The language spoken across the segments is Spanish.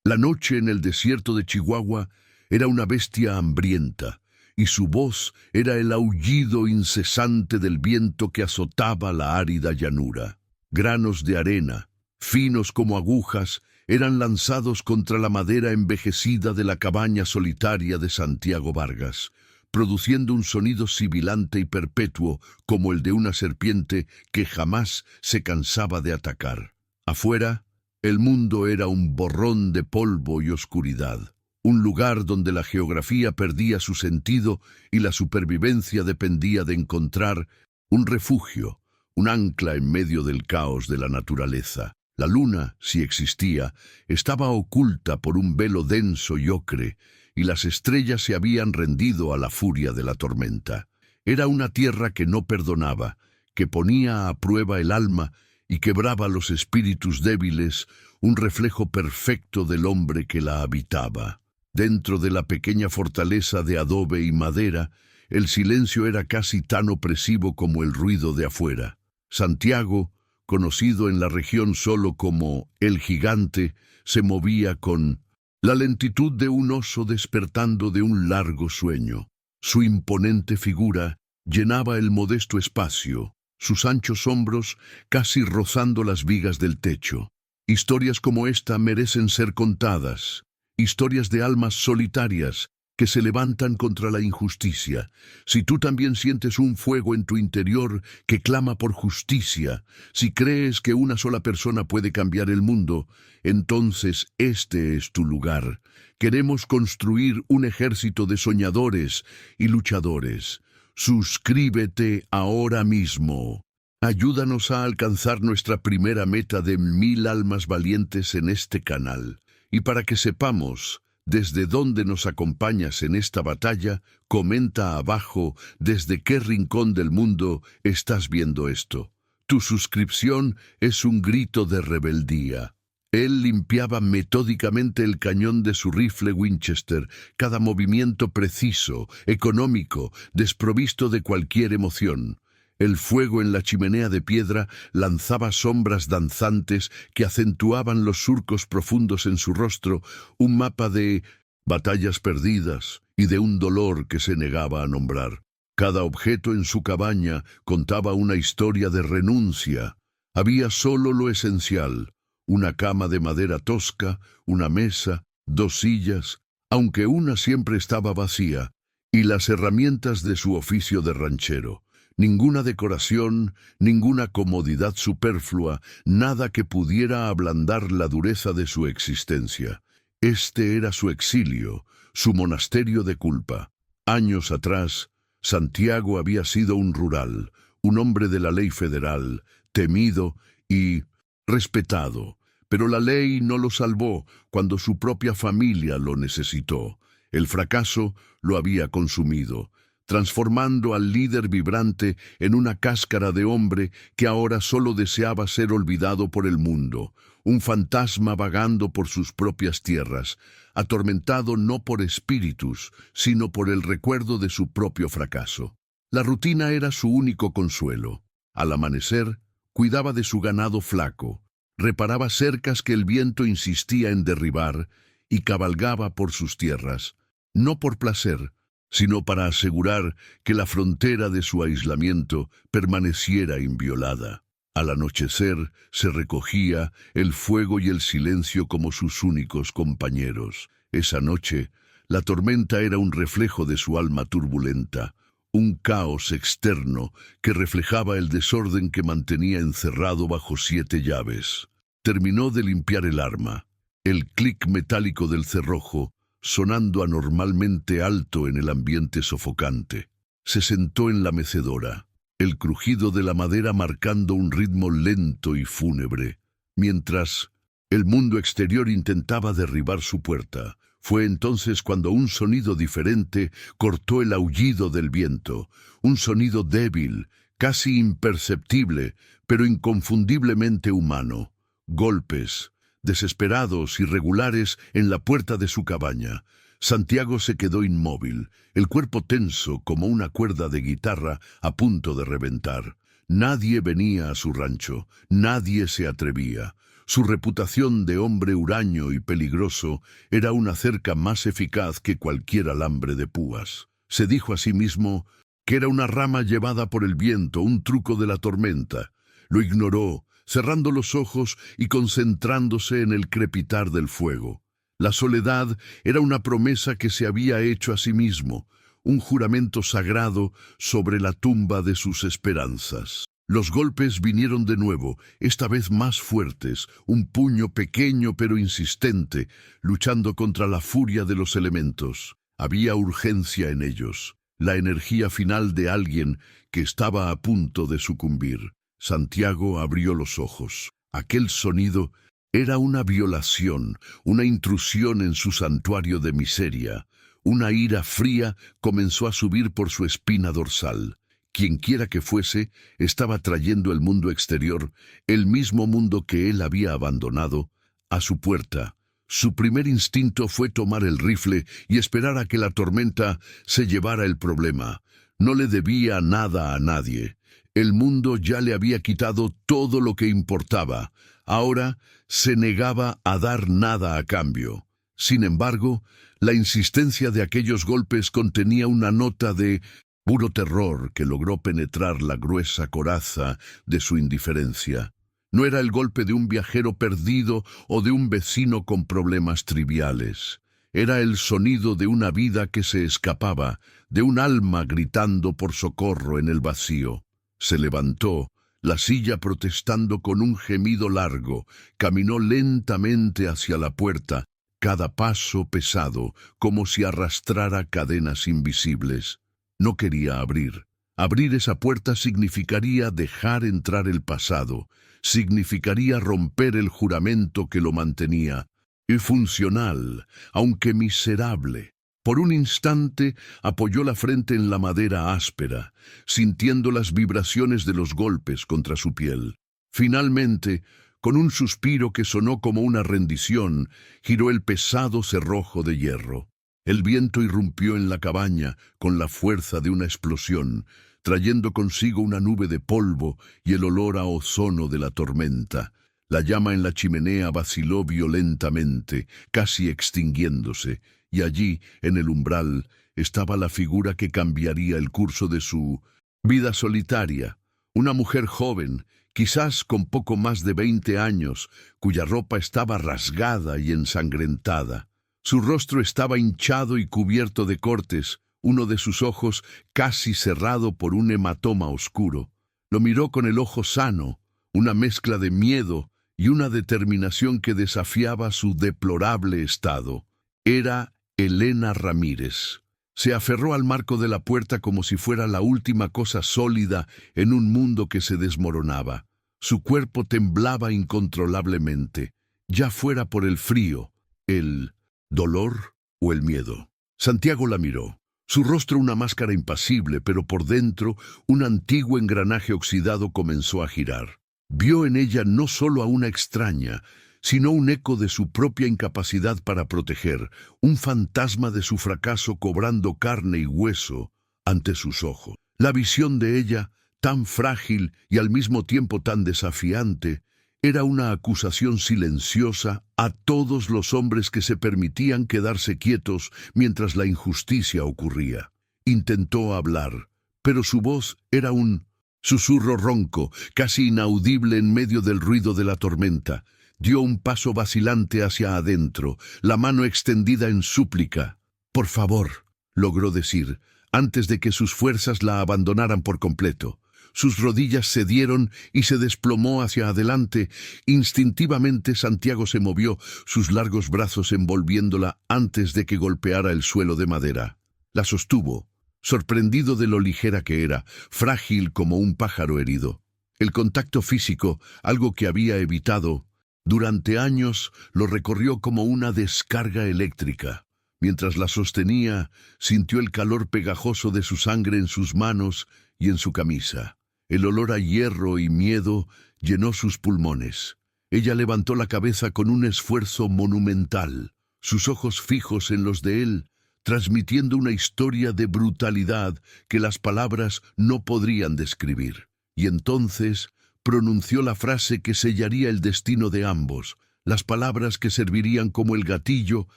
La noche en el desierto de Chihuahua era una bestia hambrienta, y su voz era el aullido incesante del viento que azotaba la árida llanura. Granos de arena, finos como agujas, eran lanzados contra la madera envejecida de la cabaña solitaria de Santiago Vargas, produciendo un sonido sibilante y perpetuo como el de una serpiente que jamás se cansaba de atacar. Afuera, el mundo era un borrón de polvo y oscuridad, un lugar donde la geografía perdía su sentido y la supervivencia dependía de encontrar un refugio, un ancla en medio del caos de la naturaleza. La luna, si existía, estaba oculta por un velo denso y ocre, y las estrellas se habían rendido a la furia de la tormenta. Era una tierra que no perdonaba, que ponía a prueba el alma y quebraba los espíritus débiles, un reflejo perfecto del hombre que la habitaba. Dentro de la pequeña fortaleza de adobe y madera, el silencio era casi tan opresivo como el ruido de afuera. Santiago, conocido en la región solo como El Gigante, se movía con la lentitud de un oso despertando de un largo sueño. Su imponente figura llenaba el modesto espacio, sus anchos hombros casi rozando las vigas del techo. Historias como esta merecen ser contadas, historias de almas solitarias que se levantan contra la injusticia. Si tú también sientes un fuego en tu interior que clama por justicia, si crees que una sola persona puede cambiar el mundo, entonces este es tu lugar. Queremos construir un ejército de soñadores y luchadores. Suscríbete ahora mismo. Ayúdanos a alcanzar nuestra primera meta de 1000 almas valientes en este canal. Y para que sepamos desde dónde nos acompañas en esta batalla, comenta abajo desde qué rincón del mundo estás viendo esto. Tu suscripción es un grito de rebeldía. Él limpiaba metódicamente el cañón de su rifle Winchester, cada movimiento preciso, económico, desprovisto de cualquier emoción. El fuego en la chimenea de piedra lanzaba sombras danzantes que acentuaban los surcos profundos en su rostro, un mapa de batallas perdidas y de un dolor que se negaba a nombrar. Cada objeto en su cabaña contaba una historia de renuncia. Había solo lo esencial: una cama de madera tosca, una mesa, 2 sillas, aunque una siempre estaba vacía, y las herramientas de su oficio de ranchero. Ninguna decoración, ninguna comodidad superflua, nada que pudiera ablandar la dureza de su existencia. Este era su exilio, su monasterio de culpa. Años atrás, Santiago había sido un rural, un hombre de la ley federal, temido y respetado. Pero la ley no lo salvó cuando su propia familia lo necesitó. El fracaso lo había consumido, transformando al líder vibrante en una cáscara de hombre que ahora solo deseaba ser olvidado por el mundo, un fantasma vagando por sus propias tierras, atormentado no por espíritus, sino por el recuerdo de su propio fracaso. La rutina era su único consuelo. Al amanecer, cuidaba de su ganado flaco, reparaba cercas que el viento insistía en derribar y cabalgaba por sus tierras, no por placer, sino para asegurar que la frontera de su aislamiento permaneciera inviolada. Al anochecer se recogía el fuego y el silencio como sus únicos compañeros. Esa noche, la tormenta era un reflejo de su alma turbulenta, un caos externo que reflejaba el desorden que mantenía encerrado bajo 7 llaves. Terminó de limpiar el arma. El clic metálico del cerrojo sonando anormalmente alto en el ambiente sofocante. Se sentó en la mecedora, el crujido de la madera marcando un ritmo lento y fúnebre, mientras el mundo exterior intentaba derribar su puerta. Fue entonces cuando un sonido diferente cortó el aullido del viento, un sonido débil, casi imperceptible, pero inconfundiblemente humano. Golpes desesperados y regulares en la puerta de su cabaña. Santiago se quedó inmóvil, el cuerpo tenso como una cuerda de guitarra a punto de reventar. Nadie venía a su rancho, nadie se atrevía. Su reputación de hombre huraño y peligroso era una cerca más eficaz que cualquier alambre de púas. Se dijo a sí mismo que era una rama llevada por el viento, un truco de la tormenta. Lo ignoró, cerrando los ojos y concentrándose en el crepitar del fuego. La soledad era una promesa que se había hecho a sí mismo, un juramento sagrado sobre la tumba de sus esperanzas. Los golpes vinieron de nuevo, esta vez más fuertes, un puño pequeño pero insistente, luchando contra la furia de los elementos. Había urgencia en ellos, la energía final de alguien que estaba a punto de sucumbir. Santiago abrió los ojos. Aquel sonido era una violación, una intrusión en su santuario de miseria. Una ira fría comenzó a subir por su espina dorsal. Quienquiera que fuese, estaba trayendo el mundo exterior, el mismo mundo que él había abandonado, a su puerta. Su primer instinto fue tomar el rifle y esperar a que la tormenta se llevara el problema. No le debía nada a nadie. El mundo ya le había quitado todo lo que importaba. Ahora se negaba a dar nada a cambio. Sin embargo, la insistencia de aquellos golpes contenía una nota de puro terror que logró penetrar la gruesa coraza de su indiferencia. No era el golpe de un viajero perdido o de un vecino con problemas triviales. Era el sonido de una vida que se escapaba, de un alma gritando por socorro en el vacío. Se levantó, la silla protestando con un gemido largo, caminó lentamente hacia la puerta, cada paso pesado, como si arrastrara cadenas invisibles. No quería abrir. Abrir esa puerta significaría dejar entrar el pasado, significaría romper el juramento que lo mantenía, y funcional, aunque miserable. Por un instante apoyó la frente en la madera áspera, sintiendo las vibraciones de los golpes contra su piel. Finalmente, con un suspiro que sonó como una rendición, giró el pesado cerrojo de hierro. El viento irrumpió en la cabaña con la fuerza de una explosión, trayendo consigo una nube de polvo y el olor a ozono de la tormenta. La llama en la chimenea vaciló violentamente, casi extinguiéndose, y allí, en el umbral, estaba la figura que cambiaría el curso de su vida solitaria. Una mujer joven, quizás con poco más de 20 años, cuya ropa estaba rasgada y ensangrentada. Su rostro estaba hinchado y cubierto de cortes, uno de sus ojos casi cerrado por un hematoma oscuro. Lo miró con el ojo sano, una mezcla de miedo y una determinación que desafiaba su deplorable estado. Era Elena Ramírez. Se aferró al marco de la puerta como si fuera la última cosa sólida en un mundo que se desmoronaba. Su cuerpo temblaba incontrolablemente, ya fuera por el frío, el dolor o el miedo. Santiago la miró. Su rostro una máscara impasible, pero por dentro un antiguo engranaje oxidado comenzó a girar. Vio en ella no solo a una extraña, sino un eco de su propia incapacidad para proteger, un fantasma de su fracaso cobrando carne y hueso ante sus ojos. La visión de ella, tan frágil y al mismo tiempo tan desafiante, era una acusación silenciosa a todos los hombres que se permitían quedarse quietos mientras la injusticia ocurría. Intentó hablar, pero su voz era un susurro ronco, casi inaudible en medio del ruido de la tormenta. Dio un paso vacilante hacia adentro, la mano extendida en súplica. «Por favor», logró decir, antes de que sus fuerzas la abandonaran por completo. Sus rodillas cedieron y se desplomó hacia adelante. Instintivamente Santiago se movió, sus largos brazos envolviéndola antes de que golpeara el suelo de madera. La sostuvo, sorprendido de lo ligera que era, frágil como un pájaro herido. El contacto físico, algo que había evitado durante años, lo recorrió como una descarga eléctrica. Mientras la sostenía, sintió el calor pegajoso de su sangre en sus manos y en su camisa. El olor a hierro y miedo llenó sus pulmones. Ella levantó la cabeza con un esfuerzo monumental, sus ojos fijos en los de él, transmitiendo una historia de brutalidad que las palabras no podrían describir. Y entonces, pronunció la frase que sellaría el destino de ambos, las palabras que servirían como el gatillo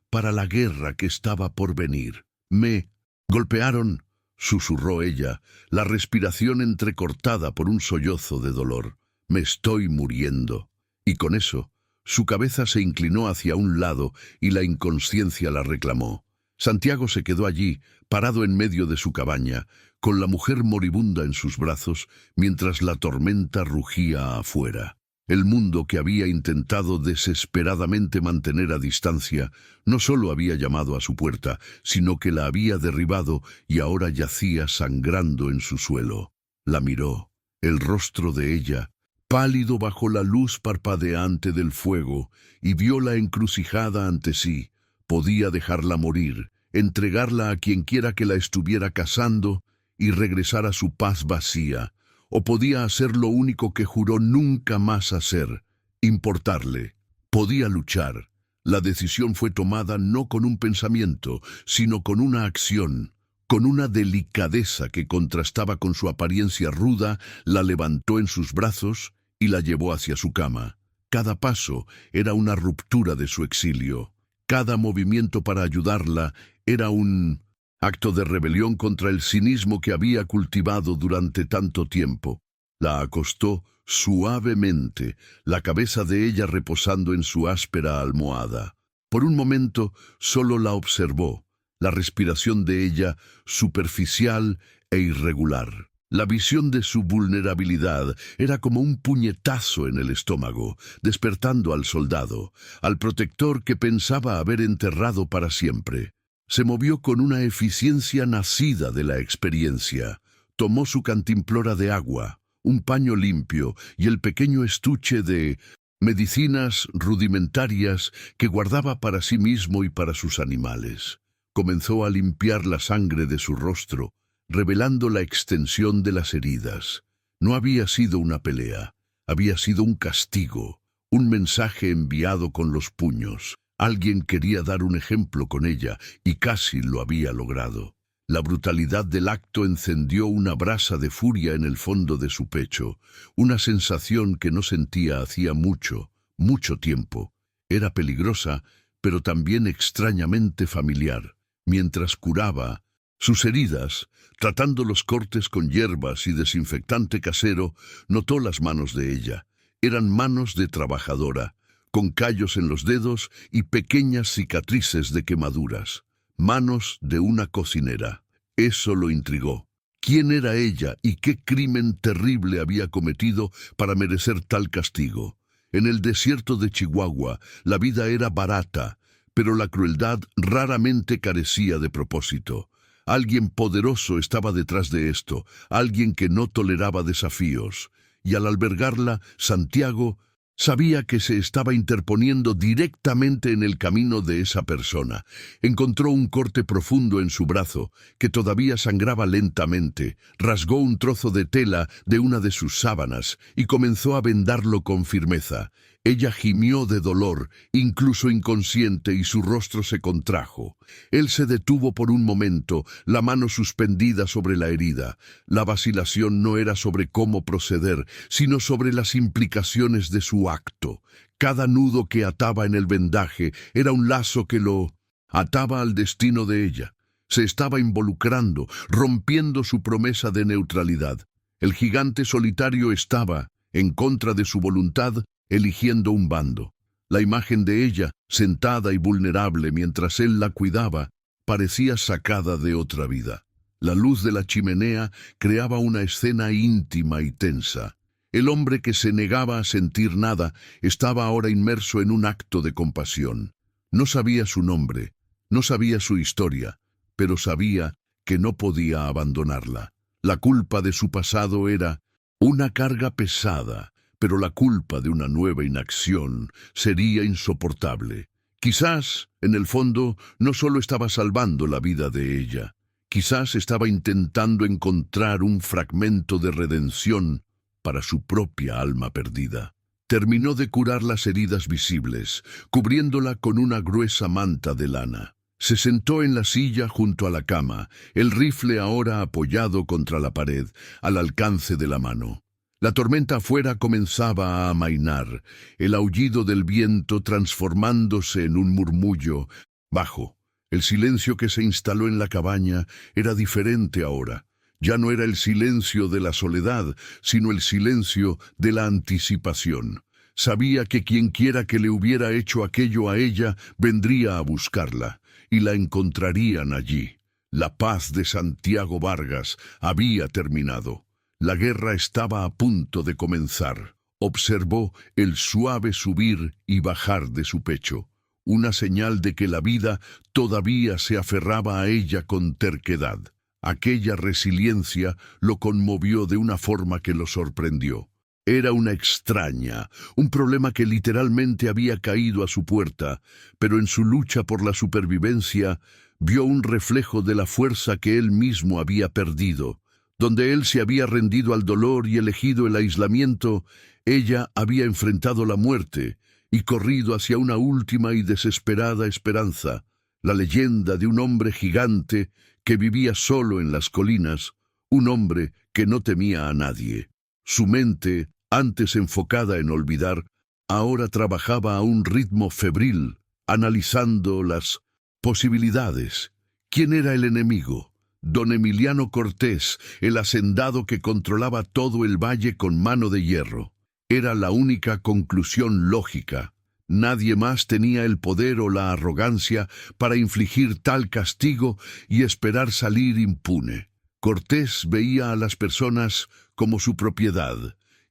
para la guerra que estaba por venir. «Me golpearon», susurró ella, la respiración entrecortada por un sollozo de dolor. «Me estoy muriendo». Y con eso, su cabeza se inclinó hacia un lado y la inconsciencia la reclamó. Santiago se quedó allí, parado en medio de su cabaña, con la mujer moribunda en sus brazos, mientras la tormenta rugía afuera. El mundo que había intentado desesperadamente mantener a distancia no solo había llamado a su puerta, sino que la había derribado y ahora yacía sangrando en su suelo. La miró, el rostro de ella, pálido bajo la luz parpadeante del fuego, y vio la encrucijada ante sí. Podía dejarla morir, entregarla a quienquiera que la estuviera cazando y regresar a su paz vacía, o podía hacer lo único que juró nunca más hacer, importarle. Podía luchar. La decisión fue tomada no con un pensamiento, sino con una acción. Con una delicadeza que contrastaba con su apariencia ruda, la levantó en sus brazos y la llevó hacia su cama. Cada paso era una ruptura de su exilio. Cada movimiento para ayudarla era un acto de rebelión contra el cinismo que había cultivado durante tanto tiempo. La acostó suavemente, la cabeza de ella reposando en su áspera almohada. Por un momento solo la observó, la respiración de ella superficial e irregular. La visión de su vulnerabilidad era como un puñetazo en el estómago, despertando al soldado, al protector que pensaba haber enterrado para siempre. Se movió con una eficiencia nacida de la experiencia. Tomó su cantimplora de agua, un paño limpio y el pequeño estuche de medicinas rudimentarias que guardaba para sí mismo y para sus animales. Comenzó a limpiar la sangre de su rostro, revelando la extensión de las heridas. No había sido una pelea, había sido un castigo, un mensaje enviado con los puños. Alguien quería dar un ejemplo con ella y casi lo había logrado. La brutalidad del acto encendió una brasa de furia en el fondo de su pecho, una sensación que no sentía hacía mucho, mucho tiempo. Era peligrosa, pero también extrañamente familiar. Mientras curaba sus heridas, tratando los cortes con hierbas y desinfectante casero, notó las manos de ella. Eran manos de trabajadora, con callos en los dedos y pequeñas cicatrices de quemaduras. Manos de una cocinera. Eso lo intrigó. ¿Quién era ella y qué crimen terrible había cometido para merecer tal castigo? En el desierto de Chihuahua, la vida era barata, pero la crueldad raramente carecía de propósito. Alguien poderoso estaba detrás de esto, alguien que no toleraba desafíos. Y al albergarla, Santiago sabía que se estaba interponiendo directamente en el camino de esa persona. Encontró un corte profundo en su brazo, que todavía sangraba lentamente, rasgó un trozo de tela de una de sus sábanas y comenzó a vendarlo con firmeza. Ella gimió de dolor, incluso inconsciente, y su rostro se contrajo. Él se detuvo por un momento, la mano suspendida sobre la herida. La vacilación no era sobre cómo proceder, sino sobre las implicaciones de su acto. Cada nudo que ataba en el vendaje era un lazo que lo ataba al destino de ella. Se estaba involucrando, rompiendo su promesa de neutralidad. El gigante solitario estaba, en contra de su voluntad, eligiendo un bando. La imagen de ella, sentada y vulnerable mientras él la cuidaba, parecía sacada de otra vida. La luz de la chimenea creaba una escena íntima y tensa. El hombre que se negaba a sentir nada estaba ahora inmerso en un acto de compasión. No sabía su nombre, no sabía su historia, pero sabía que no podía abandonarla. La culpa de su pasado era una carga pesada, pero la culpa de una nueva inacción sería insoportable. Quizás, en el fondo, no solo estaba salvando la vida de ella, quizás estaba intentando encontrar un fragmento de redención para su propia alma perdida. Terminó de curar las heridas visibles, cubriéndola con una gruesa manta de lana. Se sentó en la silla junto a la cama, el rifle ahora apoyado contra la pared, al alcance de la mano. La tormenta afuera comenzaba a amainar, el aullido del viento transformándose en un murmullo bajo. El silencio que se instaló en la cabaña era diferente ahora. Ya no era el silencio de la soledad, sino el silencio de la anticipación. Sabía que quienquiera que le hubiera hecho aquello a ella vendría a buscarla, y la encontrarían allí. La paz de Santiago Vargas había terminado. La guerra estaba a punto de comenzar. Observó el suave subir y bajar de su pecho, una señal de que la vida todavía se aferraba a ella con terquedad. Aquella resiliencia lo conmovió de una forma que lo sorprendió. Era una extraña, un problema que literalmente había caído a su puerta, pero en su lucha por la supervivencia vio un reflejo de la fuerza que él mismo había perdido. Donde él se había rendido al dolor y elegido el aislamiento, ella había enfrentado la muerte y corrido hacia una última y desesperada esperanza, la leyenda de un hombre gigante que vivía solo en las colinas, un hombre que no temía a nadie. Su mente, antes enfocada en olvidar, ahora trabajaba a un ritmo febril, analizando las posibilidades. ¿Quién era el enemigo? Don Emiliano Cortés, el hacendado que controlaba todo el valle con mano de hierro. Era la única conclusión lógica. Nadie más tenía el poder o la arrogancia para infligir tal castigo y esperar salir impune. Cortés veía a las personas como su propiedad,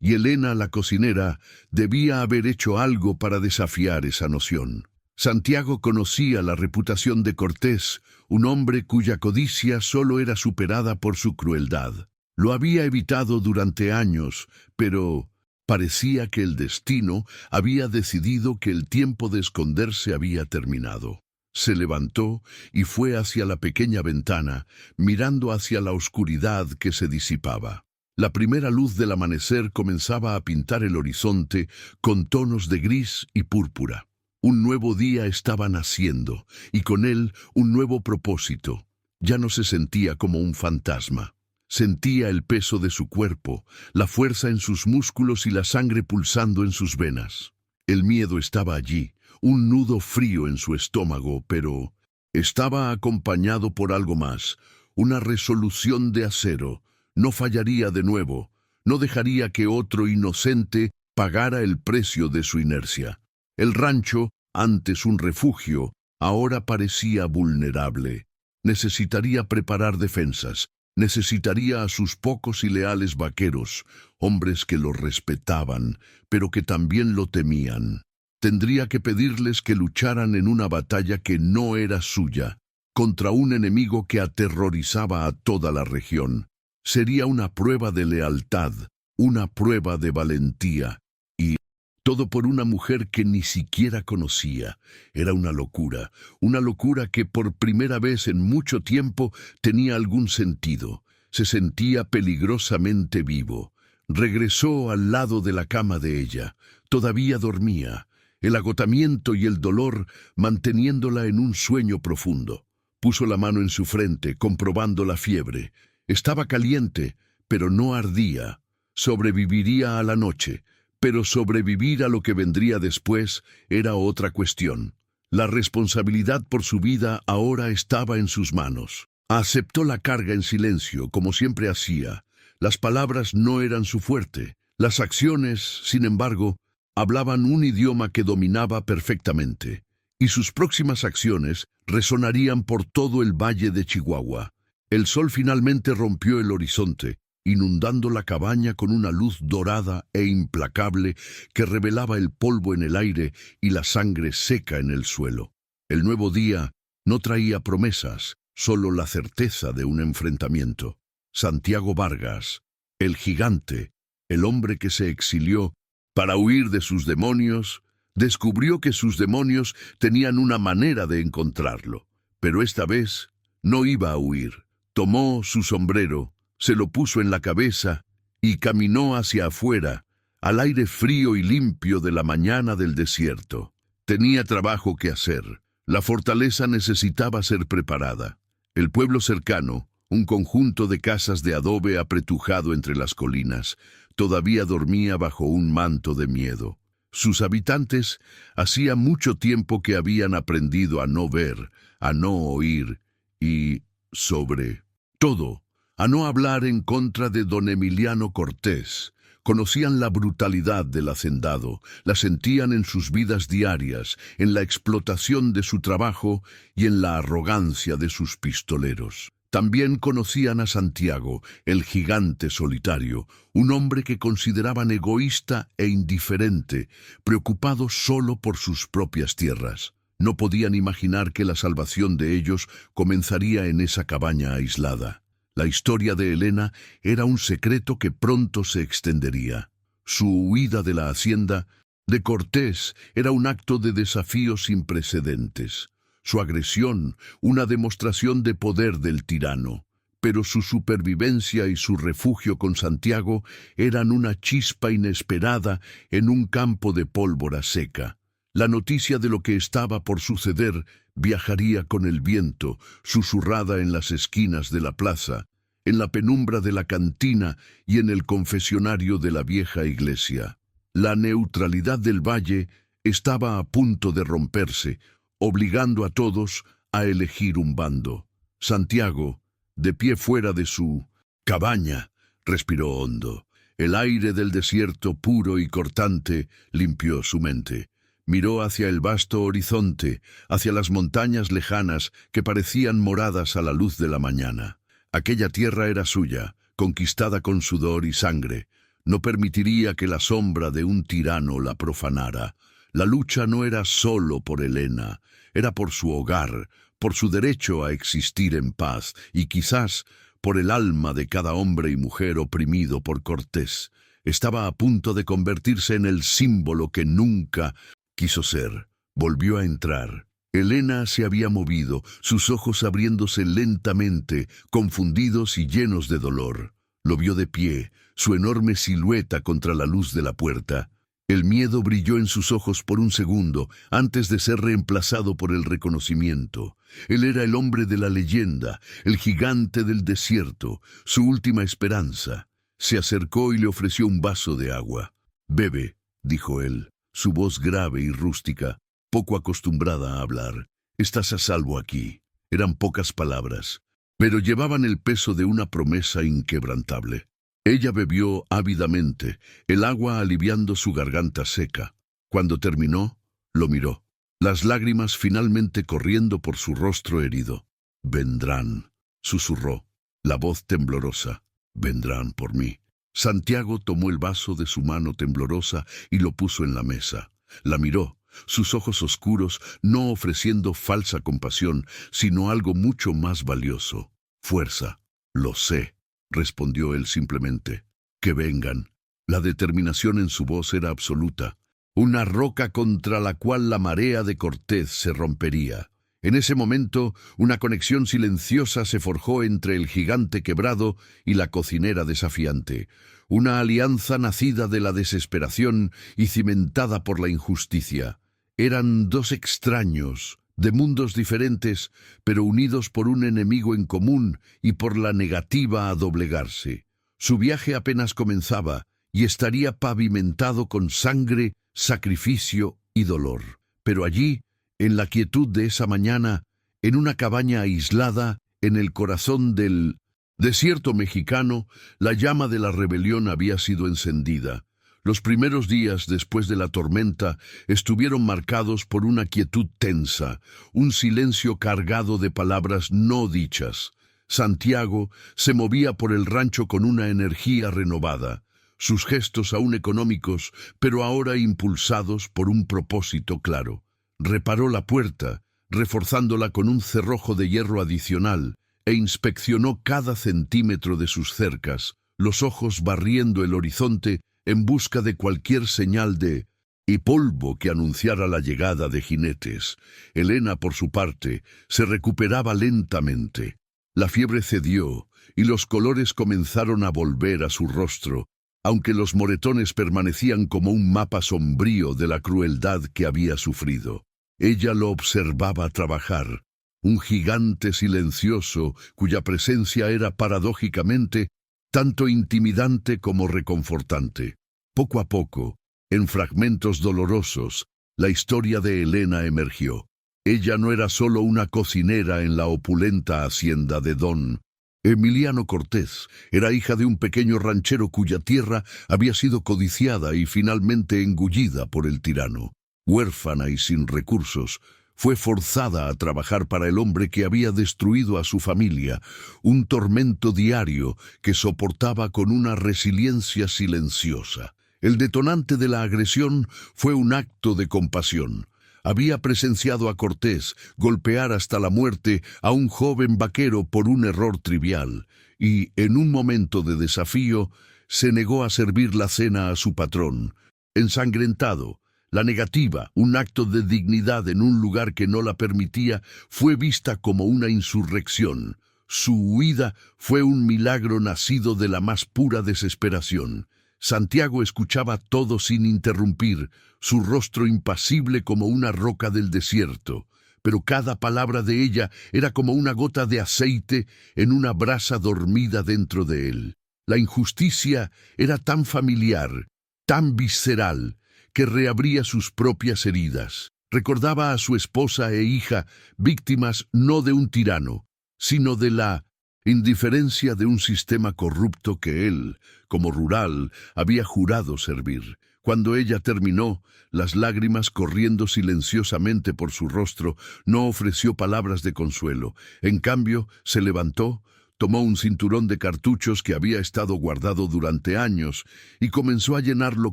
y Elena, la cocinera, debía haber hecho algo para desafiar esa noción. Santiago conocía la reputación de Cortés, un hombre cuya codicia solo era superada por su crueldad. Lo había evitado durante años, pero parecía que el destino había decidido que el tiempo de esconderse había terminado. Se levantó y fue hacia la pequeña ventana, mirando hacia la oscuridad que se disipaba. La primera luz del amanecer comenzaba a pintar el horizonte con tonos de gris y púrpura. Un nuevo día estaba naciendo, y con él un nuevo propósito. Ya no se sentía como un fantasma. Sentía el peso de su cuerpo, la fuerza en sus músculos y la sangre pulsando en sus venas. El miedo estaba allí, un nudo frío en su estómago, pero estaba acompañado por algo más, una resolución de acero. No fallaría de nuevo, no dejaría que otro inocente pagara el precio de su inercia. El rancho, antes un refugio, ahora parecía vulnerable. Necesitaría preparar defensas, necesitaría a sus pocos y leales vaqueros, hombres que lo respetaban, pero que también lo temían. Tendría que pedirles que lucharan en una batalla que no era suya, contra un enemigo que aterrorizaba a toda la región. Sería una prueba de lealtad, una prueba de valentía, y todo por una mujer que ni siquiera conocía. Era una locura que por primera vez en mucho tiempo tenía algún sentido. Se sentía peligrosamente vivo. Regresó al lado de la cama de ella. Todavía dormía, el agotamiento y el dolor manteniéndola en un sueño profundo. Puso la mano en su frente, comprobando la fiebre. Estaba caliente, pero no ardía. Sobreviviría a la noche, pero sobrevivir a lo que vendría después era otra cuestión. La responsabilidad por su vida ahora estaba en sus manos. Aceptó la carga en silencio, como siempre hacía. Las palabras no eran su fuerte. Las acciones, sin embargo, hablaban un idioma que dominaba perfectamente, y sus próximas acciones resonarían por todo el valle de Chihuahua. El sol finalmente rompió el horizonte, inundando la cabaña con una luz dorada e implacable que revelaba el polvo en el aire y la sangre seca en el suelo. El nuevo día no traía promesas, solo la certeza de un enfrentamiento. Santiago Vargas, el gigante, el hombre que se exilió para huir de sus demonios, descubrió que sus demonios tenían una manera de encontrarlo, pero esta vez no iba a huir. Tomó su sombrero, se lo puso en la cabeza y caminó hacia afuera, al aire frío y limpio de la mañana del desierto. Tenía trabajo que hacer. La fortaleza necesitaba ser preparada. El pueblo cercano, Un conjunto de casas de adobe apretujado entre las colinas todavía dormía bajo un manto de miedo. Sus habitantes hacía mucho tiempo que habían aprendido a no ver, a no oír y, sobre todo, a no hablar en contra de don Emiliano Cortés. Conocían la brutalidad del hacendado, la sentían en sus vidas diarias, en la explotación de su trabajo y en la arrogancia de sus pistoleros. También conocían a Santiago, el gigante solitario, un hombre que consideraban egoísta e indiferente, preocupado solo por sus propias tierras. No podían imaginar que la salvación de ellos comenzaría en esa cabaña aislada. La historia de Elena era un secreto que pronto se extendería. Su huida de la hacienda de Cortés era un acto de desafío sin precedentes. Su agresión, una demostración de poder del tirano. Pero su supervivencia y su refugio con Santiago eran una chispa inesperada en un campo de pólvora seca. La noticia de lo que estaba por suceder viajaría con el viento, susurrada en las esquinas de la plaza, en la penumbra de la cantina y en el confesionario de la vieja iglesia. La neutralidad del valle estaba a punto de romperse, obligando a todos a elegir un bando. Santiago, de pie fuera de su cabaña, respiró hondo. El aire del desierto puro y cortante limpió su mente. Miró hacia el vasto horizonte, hacia las montañas lejanas que parecían moradas a la luz de la mañana. Aquella tierra era suya, conquistada con sudor y sangre. No permitiría que la sombra de un tirano la profanara. La lucha no era solo por Elena, era por su hogar, por su derecho a existir en paz y quizás por el alma de cada hombre y mujer oprimido por Cortés. Estaba a punto de convertirse en el símbolo que nunca quiso ser. Volvió a entrar. Elena se había movido, sus ojos abriéndose lentamente, confundidos y llenos de dolor. Lo vio de pie, su enorme silueta contra la luz de la puerta. El miedo brilló en sus ojos por un segundo, antes de ser reemplazado por el reconocimiento. Él era el hombre de la leyenda, el gigante del desierto, su última esperanza. Se acercó y le ofreció un vaso de agua. «Bebe», dijo él, su voz grave y rústica, poco acostumbrada a hablar. «Estás a salvo aquí». Eran pocas palabras, pero llevaban el peso de una promesa inquebrantable. Ella bebió ávidamente, el agua aliviando su garganta seca. Cuando terminó, lo miró, las lágrimas finalmente corriendo por su rostro herido. «Vendrán», susurró, la voz temblorosa. «Vendrán por mí». Santiago tomó el vaso de su mano temblorosa y lo puso en la mesa. La miró, sus ojos oscuros, no ofreciendo falsa compasión, sino algo mucho más valioso. «Fuerza». «Lo sé», respondió él simplemente. «Que vengan». La determinación en su voz era absoluta, una roca contra la cual la marea de Cortés se rompería. En ese momento, una conexión silenciosa se forjó entre el gigante quebrado y la cocinera desafiante, una alianza nacida de la desesperación y cimentada por la injusticia. Eran dos extraños, de mundos diferentes, pero unidos por un enemigo en común y por la negativa a doblegarse. Su viaje apenas comenzaba y estaría pavimentado con sangre, sacrificio y dolor. Pero allí, en la quietud de esa mañana, en una cabaña aislada, en el corazón del desierto mexicano, la llama de la rebelión había sido encendida. Los primeros días después de la tormenta estuvieron marcados por una quietud tensa, un silencio cargado de palabras no dichas. Santiago se movía por el rancho con una energía renovada, sus gestos aún económicos, pero ahora impulsados por un propósito claro. Reparó la puerta, reforzándola con un cerrojo de hierro adicional, e inspeccionó cada centímetro de sus cercas, los ojos barriendo el horizonte en busca de cualquier señal de y polvo que anunciara la llegada de jinetes. Elena, por su parte, se recuperaba lentamente. La fiebre cedió y los colores comenzaron a volver a su rostro, aunque los moretones permanecían como un mapa sombrío de la crueldad que había sufrido. Ella lo observaba trabajar, un gigante silencioso cuya presencia era paradójicamente tanto intimidante como reconfortante. Poco a poco, en fragmentos dolorosos, la historia de Elena emergió. Ella no era solo una cocinera en la opulenta hacienda de don Emiliano Cortés, era hija de un pequeño ranchero cuya tierra había sido codiciada y finalmente engullida por el tirano. Huérfana y sin recursos, fue forzada a trabajar para el hombre que había destruido a su familia, un tormento diario que soportaba con una resiliencia silenciosa. El detonante de la agresión fue un acto de compasión. Había presenciado a Cortés golpear hasta la muerte a un joven vaquero por un error trivial, y, en un momento de desafío, se negó a servir la cena a su patrón. Ensangrentado, la negativa, un acto de dignidad en un lugar que no la permitía, fue vista como una insurrección. Su huida fue un milagro nacido de la más pura desesperación. Santiago escuchaba todo sin interrumpir, su rostro impasible como una roca del desierto, pero cada palabra de ella era como una gota de aceite en una brasa dormida dentro de él. La injusticia era tan familiar, tan visceral, que reabría sus propias heridas. Recordaba a su esposa e hija, víctimas no de un tirano, sino de la indiferencia de un sistema corrupto que él, como rural, había jurado servir. Cuando ella terminó, las lágrimas corriendo silenciosamente por su rostro, no ofreció palabras de consuelo. En cambio, se levantó, tomó un cinturón de cartuchos que había estado guardado durante años y comenzó a llenarlo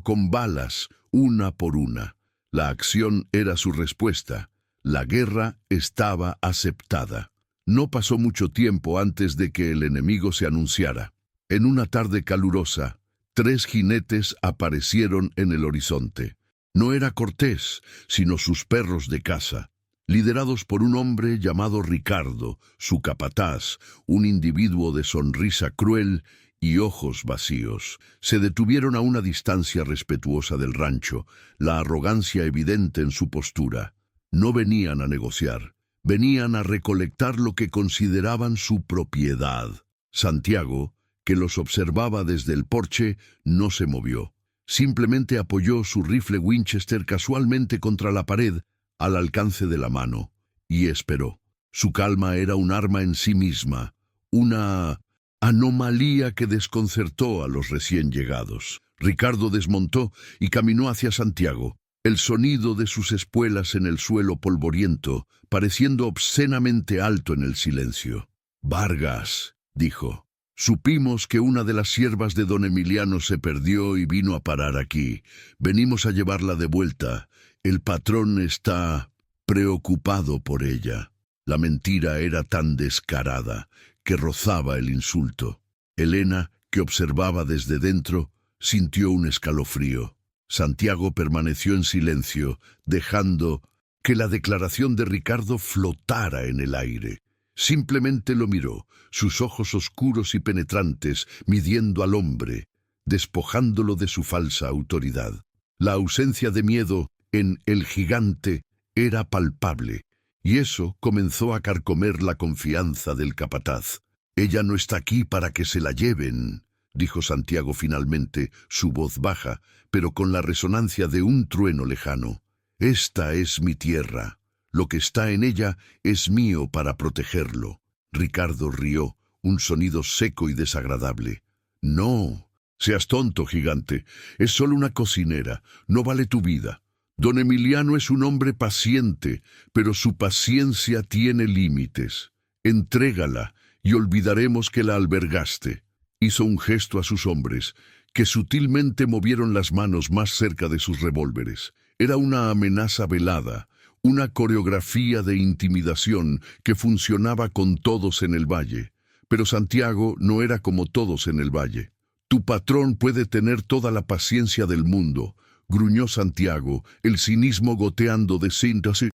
con balas, una por una. La acción era su respuesta. La guerra estaba aceptada. No pasó mucho tiempo antes de que el enemigo se anunciara. En una tarde calurosa, 3 jinetes aparecieron en el horizonte. No era Cortés, sino sus perros de caza, liderados por un hombre llamado Ricardo, su capataz, un individuo de sonrisa cruel y ojos vacíos. Se detuvieron a una distancia respetuosa del rancho, la arrogancia evidente en su postura. No venían a negociar, venían a recolectar lo que consideraban su propiedad. Santiago, que los observaba desde el porche, no se movió. Simplemente apoyó su rifle Winchester casualmente contra la pared, al alcance de la mano, y esperó. Su calma era un arma en sí misma, una anomalía que desconcertó a los recién llegados. Ricardo desmontó y caminó hacia Santiago, el sonido de sus espuelas en el suelo polvoriento, pareciendo obscenamente alto en el silencio. «Vargas», dijo. «Supimos que una de las siervas de don Emiliano se perdió y vino a parar aquí. Venimos a llevarla de vuelta. El patrón está preocupado por ella». La mentira era tan descarada que rozaba el insulto. Elena, que observaba desde dentro, sintió un escalofrío. Santiago permaneció en silencio, dejando que la declaración de Ricardo flotara en el aire. Simplemente lo miró, sus ojos oscuros y penetrantes, midiendo al hombre, despojándolo de su falsa autoridad. La ausencia de miedo en el gigante era palpable, y eso comenzó a carcomer la confianza del capataz. «Ella no está aquí para que se la lleven», dijo Santiago finalmente, su voz baja, pero con la resonancia de un trueno lejano. «Esta es mi tierra. Lo que está en ella es mío para protegerlo». Ricardo rió, un sonido seco y desagradable. «No, seas tonto, gigante. Es solo una cocinera. No vale tu vida. Don Emiliano es un hombre paciente, pero su paciencia tiene límites. Entrégala y olvidaremos que la albergaste». Hizo un gesto a sus hombres, que sutilmente movieron las manos más cerca de sus revólveres. Era una amenaza velada, una coreografía de intimidación que funcionaba con todos en el valle. Pero Santiago no era como todos en el valle. «Tu patrón puede tener toda la paciencia del mundo», gruñó Santiago, el cinismo goteando de síntesis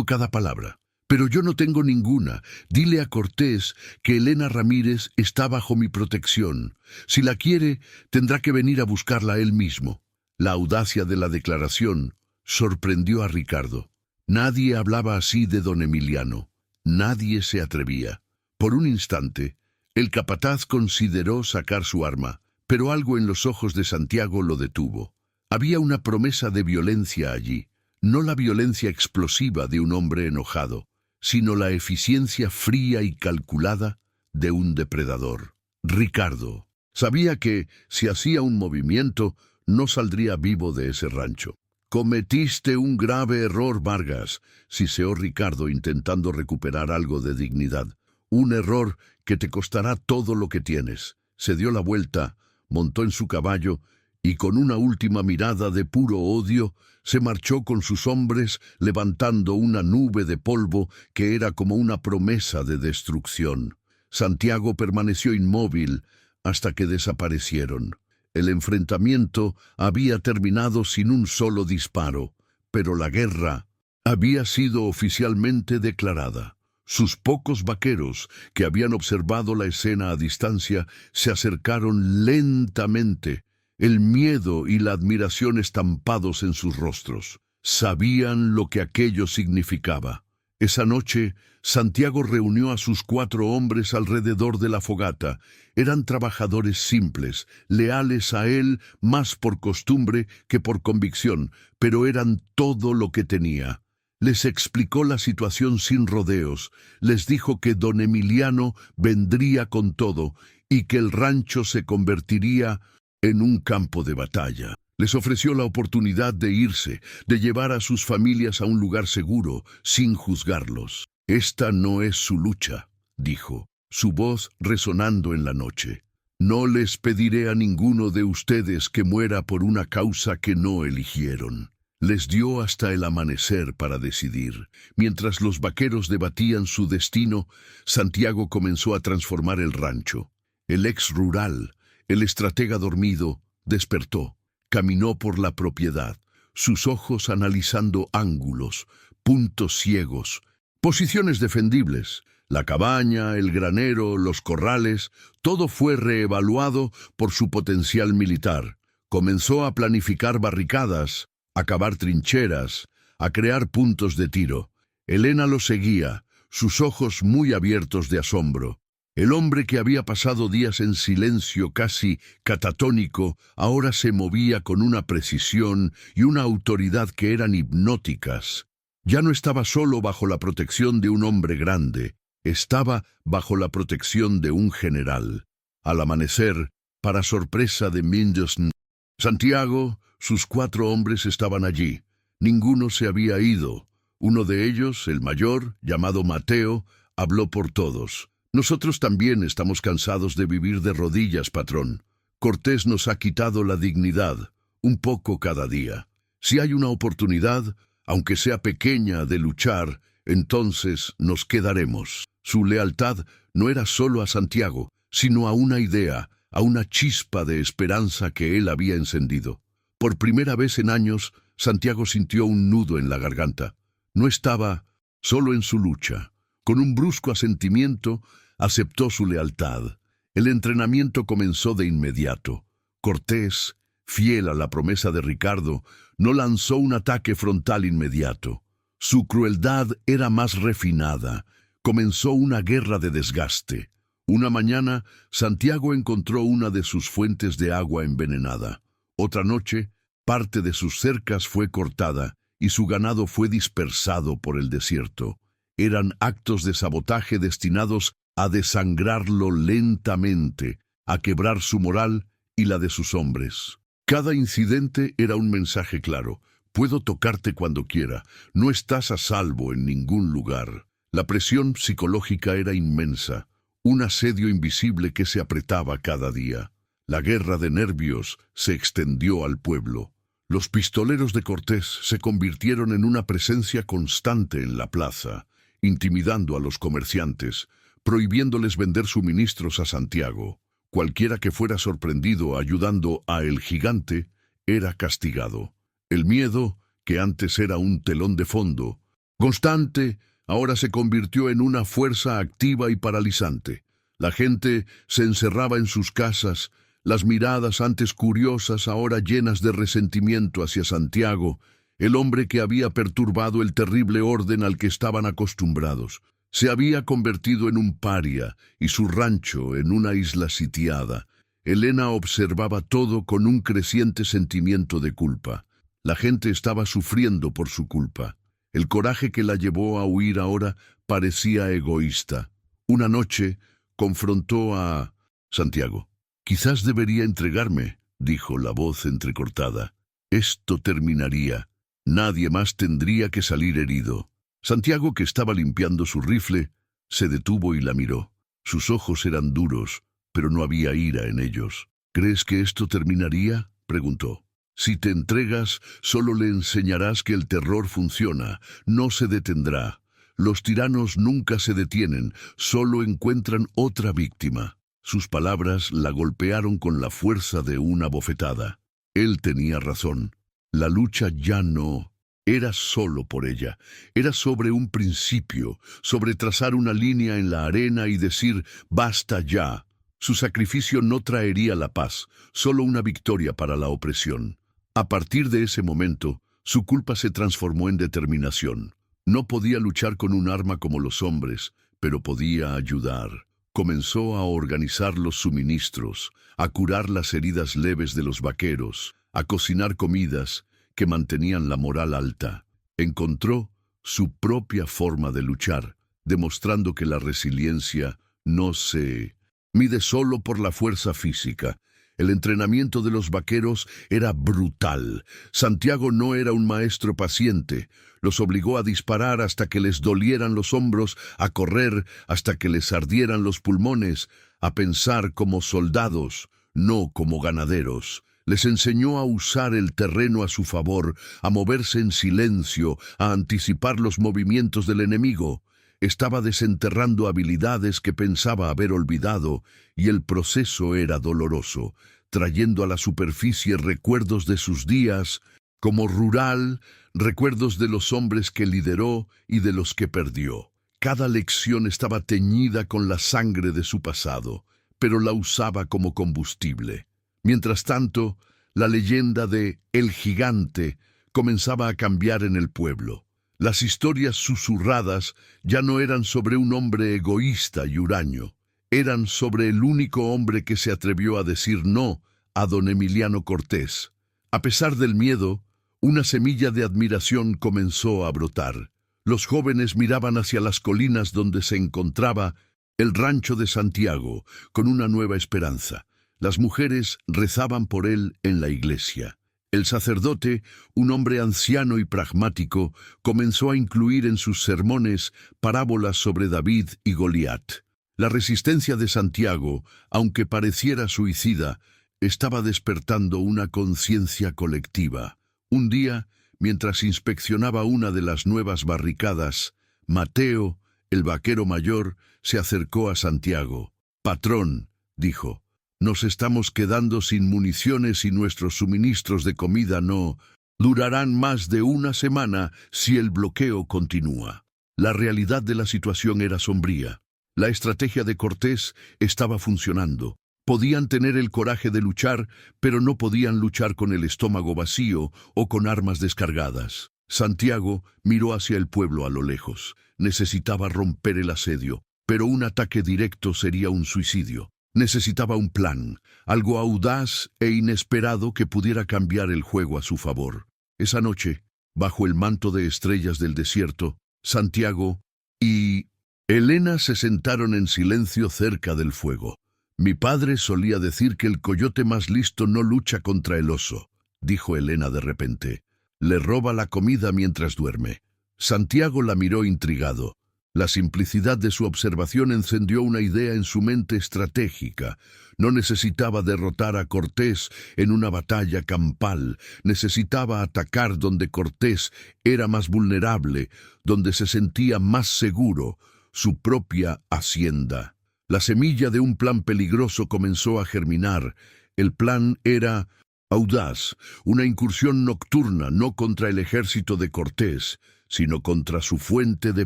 cada palabra. «Pero yo no tengo ninguna. Dile a Cortés que Elena Ramírez está bajo mi protección. Si la quiere, tendrá que venir a buscarla él mismo». La audacia de la declaración sorprendió a Ricardo. Nadie hablaba así de don Emiliano. Nadie se atrevía. Por un instante, el capataz consideró sacar su arma, pero algo en los ojos de Santiago lo detuvo. Había una promesa de violencia allí, no la violencia explosiva de un hombre enojado, sino la eficiencia fría y calculada de un depredador. Ricardo sabía que, si hacía un movimiento, no saldría vivo de ese rancho. «Cometiste un grave error, Vargas», siseó Ricardo intentando recuperar algo de dignidad. «Un error que te costará todo lo que tienes». Se dio la vuelta, montó en su caballo y con una última mirada de puro odio se marchó con sus hombres levantando una nube de polvo que era como una promesa de destrucción. Santiago permaneció inmóvil hasta que desaparecieron. El enfrentamiento había terminado sin un solo disparo, pero la guerra había sido oficialmente declarada. Sus pocos vaqueros, que habían observado la escena a distancia, se acercaron lentamente, el miedo y la admiración estampados en sus rostros. Sabían lo que aquello significaba. Esa noche, Santiago reunió a sus 4 hombres alrededor de la fogata. Eran trabajadores simples, leales a él más por costumbre que por convicción, pero eran todo lo que tenía. Les explicó la situación sin rodeos, les dijo que don Emiliano vendría con todo y que el rancho se convertiría en un campo de batalla. Les ofreció la oportunidad de irse, de llevar a sus familias a un lugar seguro, sin juzgarlos. «Esta no es su lucha», dijo, su voz resonando en la noche. «No les pediré a ninguno de ustedes que muera por una causa que no eligieron». Les dio hasta el amanecer para decidir. Mientras los vaqueros debatían su destino, Santiago comenzó a transformar el rancho. El ex rural, el estratega dormido, despertó. Caminó por la propiedad, sus ojos analizando ángulos, puntos ciegos, posiciones defendibles. La cabaña, el granero, los corrales, todo fue reevaluado por su potencial militar. Comenzó a planificar barricadas, a cavar trincheras, a crear puntos de tiro. Elena lo seguía, sus ojos muy abiertos de asombro. El hombre que había pasado días en silencio casi catatónico, ahora se movía con una precisión y una autoridad que eran hipnóticas. Ya no estaba solo bajo la protección de un hombre grande, estaba bajo la protección de un general. Al amanecer, para sorpresa de Mendelssohn, Santiago, sus 4 hombres estaban allí. Ninguno se había ido. Uno de ellos, el mayor, llamado Mateo, habló por todos. «Nosotros también estamos cansados de vivir de rodillas, patrón. Cortés nos ha quitado la dignidad, un poco cada día. Si hay una oportunidad, aunque sea pequeña, de luchar, entonces nos quedaremos». Su lealtad no era solo a Santiago, sino a una idea, a una chispa de esperanza que él había encendido. Por primera vez en años, Santiago sintió un nudo en la garganta. No estaba solo en su lucha. Con un brusco asentimiento, aceptó su lealtad. El entrenamiento comenzó de inmediato. Cortés, fiel a la promesa de Ricardo, no lanzó un ataque frontal inmediato. Su crueldad era más refinada. Comenzó una guerra de desgaste. Una mañana, Santiago encontró una de sus fuentes de agua envenenada. Otra noche, parte de sus cercas fue cortada y su ganado fue dispersado por el desierto. Eran actos de sabotaje destinados a desangrarlo lentamente, a quebrar su moral y la de sus hombres. Cada incidente era un mensaje claro. «Puedo tocarte cuando quiera. No estás a salvo en ningún lugar». La presión psicológica era inmensa, un asedio invisible que se apretaba cada día. La guerra de nervios se extendió al pueblo. Los pistoleros de Cortés se convirtieron en una presencia constante en la plaza, intimidando a los comerciantes, prohibiéndoles vender suministros a Santiago. Cualquiera que fuera sorprendido ayudando a El Gigante era castigado. El miedo, que antes era un telón de fondo, constante, ahora se convirtió en una fuerza activa y paralizante. La gente se encerraba en sus casas, las miradas antes curiosas ahora llenas de resentimiento hacia Santiago, el hombre que había perturbado el terrible orden al que estaban acostumbrados. Se había convertido en un paria y su rancho en una isla sitiada. Elena observaba todo con un creciente sentimiento de culpa. La gente estaba sufriendo por su culpa. El coraje que la llevó a huir ahora parecía egoísta. Una noche confrontó a Santiago. «Quizás debería entregarme», dijo la voz entrecortada. «Esto terminaría. Nadie más tendría que salir herido». Santiago, que estaba limpiando su rifle, se detuvo y la miró. Sus ojos eran duros, pero no había ira en ellos. «¿Crees que esto terminaría?», preguntó. «Si te entregas, solo le enseñarás que el terror funciona, no se detendrá. Los tiranos nunca se detienen, solo encuentran otra víctima». Sus palabras la golpearon con la fuerza de una bofetada. Él tenía razón. La lucha ya no era solo por ella. Era sobre un principio, sobre trazar una línea en la arena y decir «basta ya». Su sacrificio no traería la paz, solo una victoria para la opresión. A partir de ese momento, su culpa se transformó en determinación. No podía luchar con un arma como los hombres, pero podía ayudar. Comenzó a organizar los suministros, a curar las heridas leves de los vaqueros, a cocinar comidas que mantenían la moral alta. Encontró su propia forma de luchar, demostrando que la resiliencia no se mide solo por la fuerza física. El entrenamiento de los vaqueros era brutal. Santiago no era un maestro paciente. Los obligó a disparar hasta que les dolieran los hombros, a correr hasta que les ardieran los pulmones, a pensar como soldados, no como ganaderos. Les enseñó a usar el terreno a su favor, a moverse en silencio, a anticipar los movimientos del enemigo. Estaba desenterrando habilidades que pensaba haber olvidado, y el proceso era doloroso, trayendo a la superficie recuerdos de sus días, como rural, recuerdos de los hombres que lideró y de los que perdió. Cada lección estaba teñida con la sangre de su pasado, pero la usaba como combustible. Mientras tanto, la leyenda de El Gigante comenzaba a cambiar en el pueblo. Las historias susurradas ya no eran sobre un hombre egoísta y huraño. Eran sobre el único hombre que se atrevió a decir no a don Emiliano Cortés. A pesar del miedo, una semilla de admiración comenzó a brotar. Los jóvenes miraban hacia las colinas donde se encontraba el rancho de Santiago, con una nueva esperanza. Las mujeres rezaban por él en la iglesia. El sacerdote, un hombre anciano y pragmático, comenzó a incluir en sus sermones parábolas sobre David y Goliat. La resistencia de Santiago, aunque pareciera suicida, estaba despertando una conciencia colectiva. Un día, mientras inspeccionaba una de las nuevas barricadas, Mateo, el vaquero mayor, se acercó a Santiago. «Patrón», dijo, «nos estamos quedando sin municiones y nuestros suministros de comida no durarán más de una semana si el bloqueo continúa». La realidad de la situación era sombría. La estrategia de Cortés estaba funcionando. Podían tener el coraje de luchar, pero no podían luchar con el estómago vacío o con armas descargadas. Santiago miró hacia el pueblo a lo lejos. Necesitaba romper el asedio, pero un ataque directo sería un suicidio. Necesitaba un plan, algo audaz e inesperado que pudiera cambiar el juego a su favor. Esa noche, bajo el manto de estrellas del desierto, Santiago y Elena se sentaron en silencio cerca del fuego. «Mi padre solía decir que el coyote más listo no lucha contra el oso», dijo Elena de repente. «Le roba la comida mientras duerme». Santiago la miró intrigado. La simplicidad de su observación encendió una idea en su mente estratégica. No necesitaba derrotar a Cortés en una batalla campal. Necesitaba atacar donde Cortés era más vulnerable, donde se sentía más seguro, su propia hacienda. La semilla de un plan peligroso comenzó a germinar. El plan era audaz, una incursión nocturna no contra el ejército de Cortés, sino contra su fuente de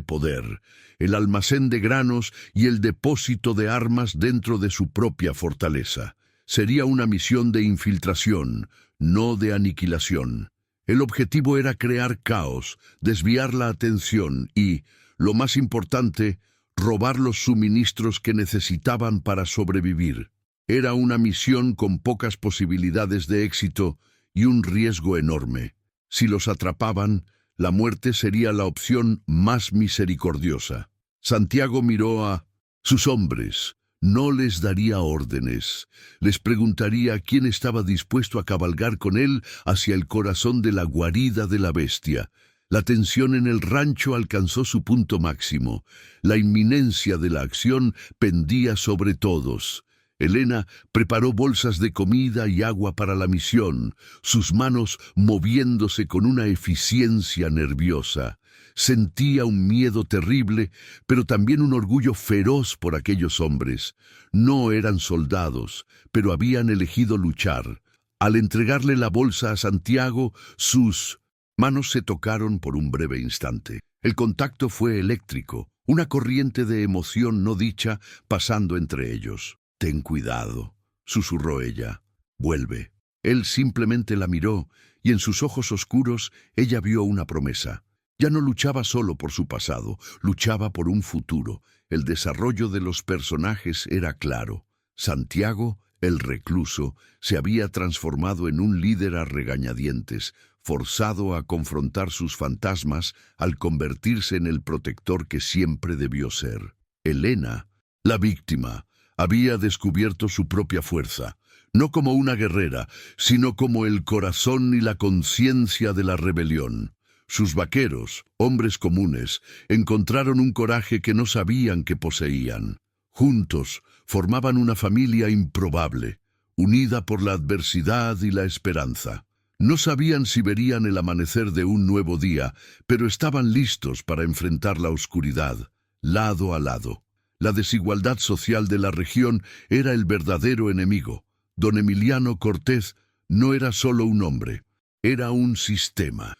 poder, el almacén de granos y el depósito de armas dentro de su propia fortaleza. Sería una misión de infiltración, no de aniquilación. El objetivo era crear caos, desviar la atención y, lo más importante, robar los suministros que necesitaban para sobrevivir. Era una misión con pocas posibilidades de éxito y un riesgo enorme. Si los atrapaban, la muerte sería la opción más misericordiosa. Santiago miró a sus hombres. No les daría órdenes. Les preguntaría quién estaba dispuesto a cabalgar con él hacia el corazón de la guarida de la bestia. La tensión en el rancho alcanzó su punto máximo. La inminencia de la acción pendía sobre todos. Elena preparó bolsas de comida y agua para la misión, sus manos moviéndose con una eficiencia nerviosa. Sentía un miedo terrible, pero también un orgullo feroz por aquellos hombres. No eran soldados, pero habían elegido luchar. Al entregarle la bolsa a Santiago, sus manos se tocaron por un breve instante. El contacto fue eléctrico, una corriente de emoción no dicha pasando entre ellos. «Ten cuidado», susurró ella. «Vuelve». Él simplemente la miró, y en sus ojos oscuros ella vio una promesa. Ya no luchaba solo por su pasado, luchaba por un futuro. El desarrollo de los personajes era claro. Santiago, el recluso, se había transformado en un líder a regañadientes, forzado a confrontar sus fantasmas al convertirse en el protector que siempre debió ser. Elena, la víctima, había descubierto su propia fuerza, no como una guerrera, sino como el corazón y la conciencia de la rebelión. Sus vaqueros, hombres comunes, encontraron un coraje que no sabían que poseían. Juntos formaban una familia improbable, unida por la adversidad y la esperanza. No sabían si verían el amanecer de un nuevo día, pero estaban listos para enfrentar la oscuridad, lado a lado. La desigualdad social de la región era el verdadero enemigo. Don Emiliano Cortés no era solo un hombre, era un sistema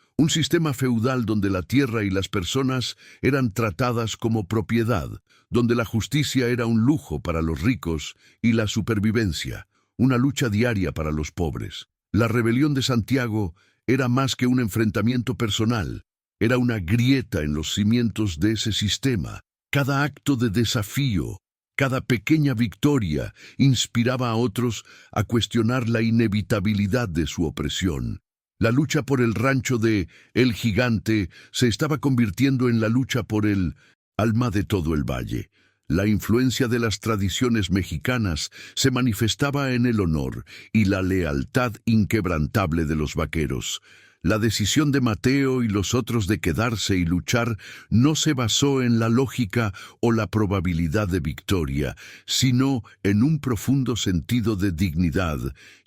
feudal donde la tierra y las personas eran tratadas como propiedad, donde la justicia era un lujo para los ricos y la supervivencia, una lucha diaria para los pobres. La rebelión de Santiago era más que un enfrentamiento personal, era una grieta en los cimientos de ese sistema. Cada acto de desafío, cada pequeña victoria inspiraba a otros a cuestionar la inevitabilidad de su opresión. La lucha por el rancho de El Gigante se estaba convirtiendo en la lucha por el alma de todo el valle. La influencia de las tradiciones mexicanas se manifestaba en el honor y la lealtad inquebrantable de los vaqueros. La decisión de Mateo y los otros de quedarse y luchar no se basó en la lógica o la probabilidad de victoria, sino en un profundo sentido de dignidad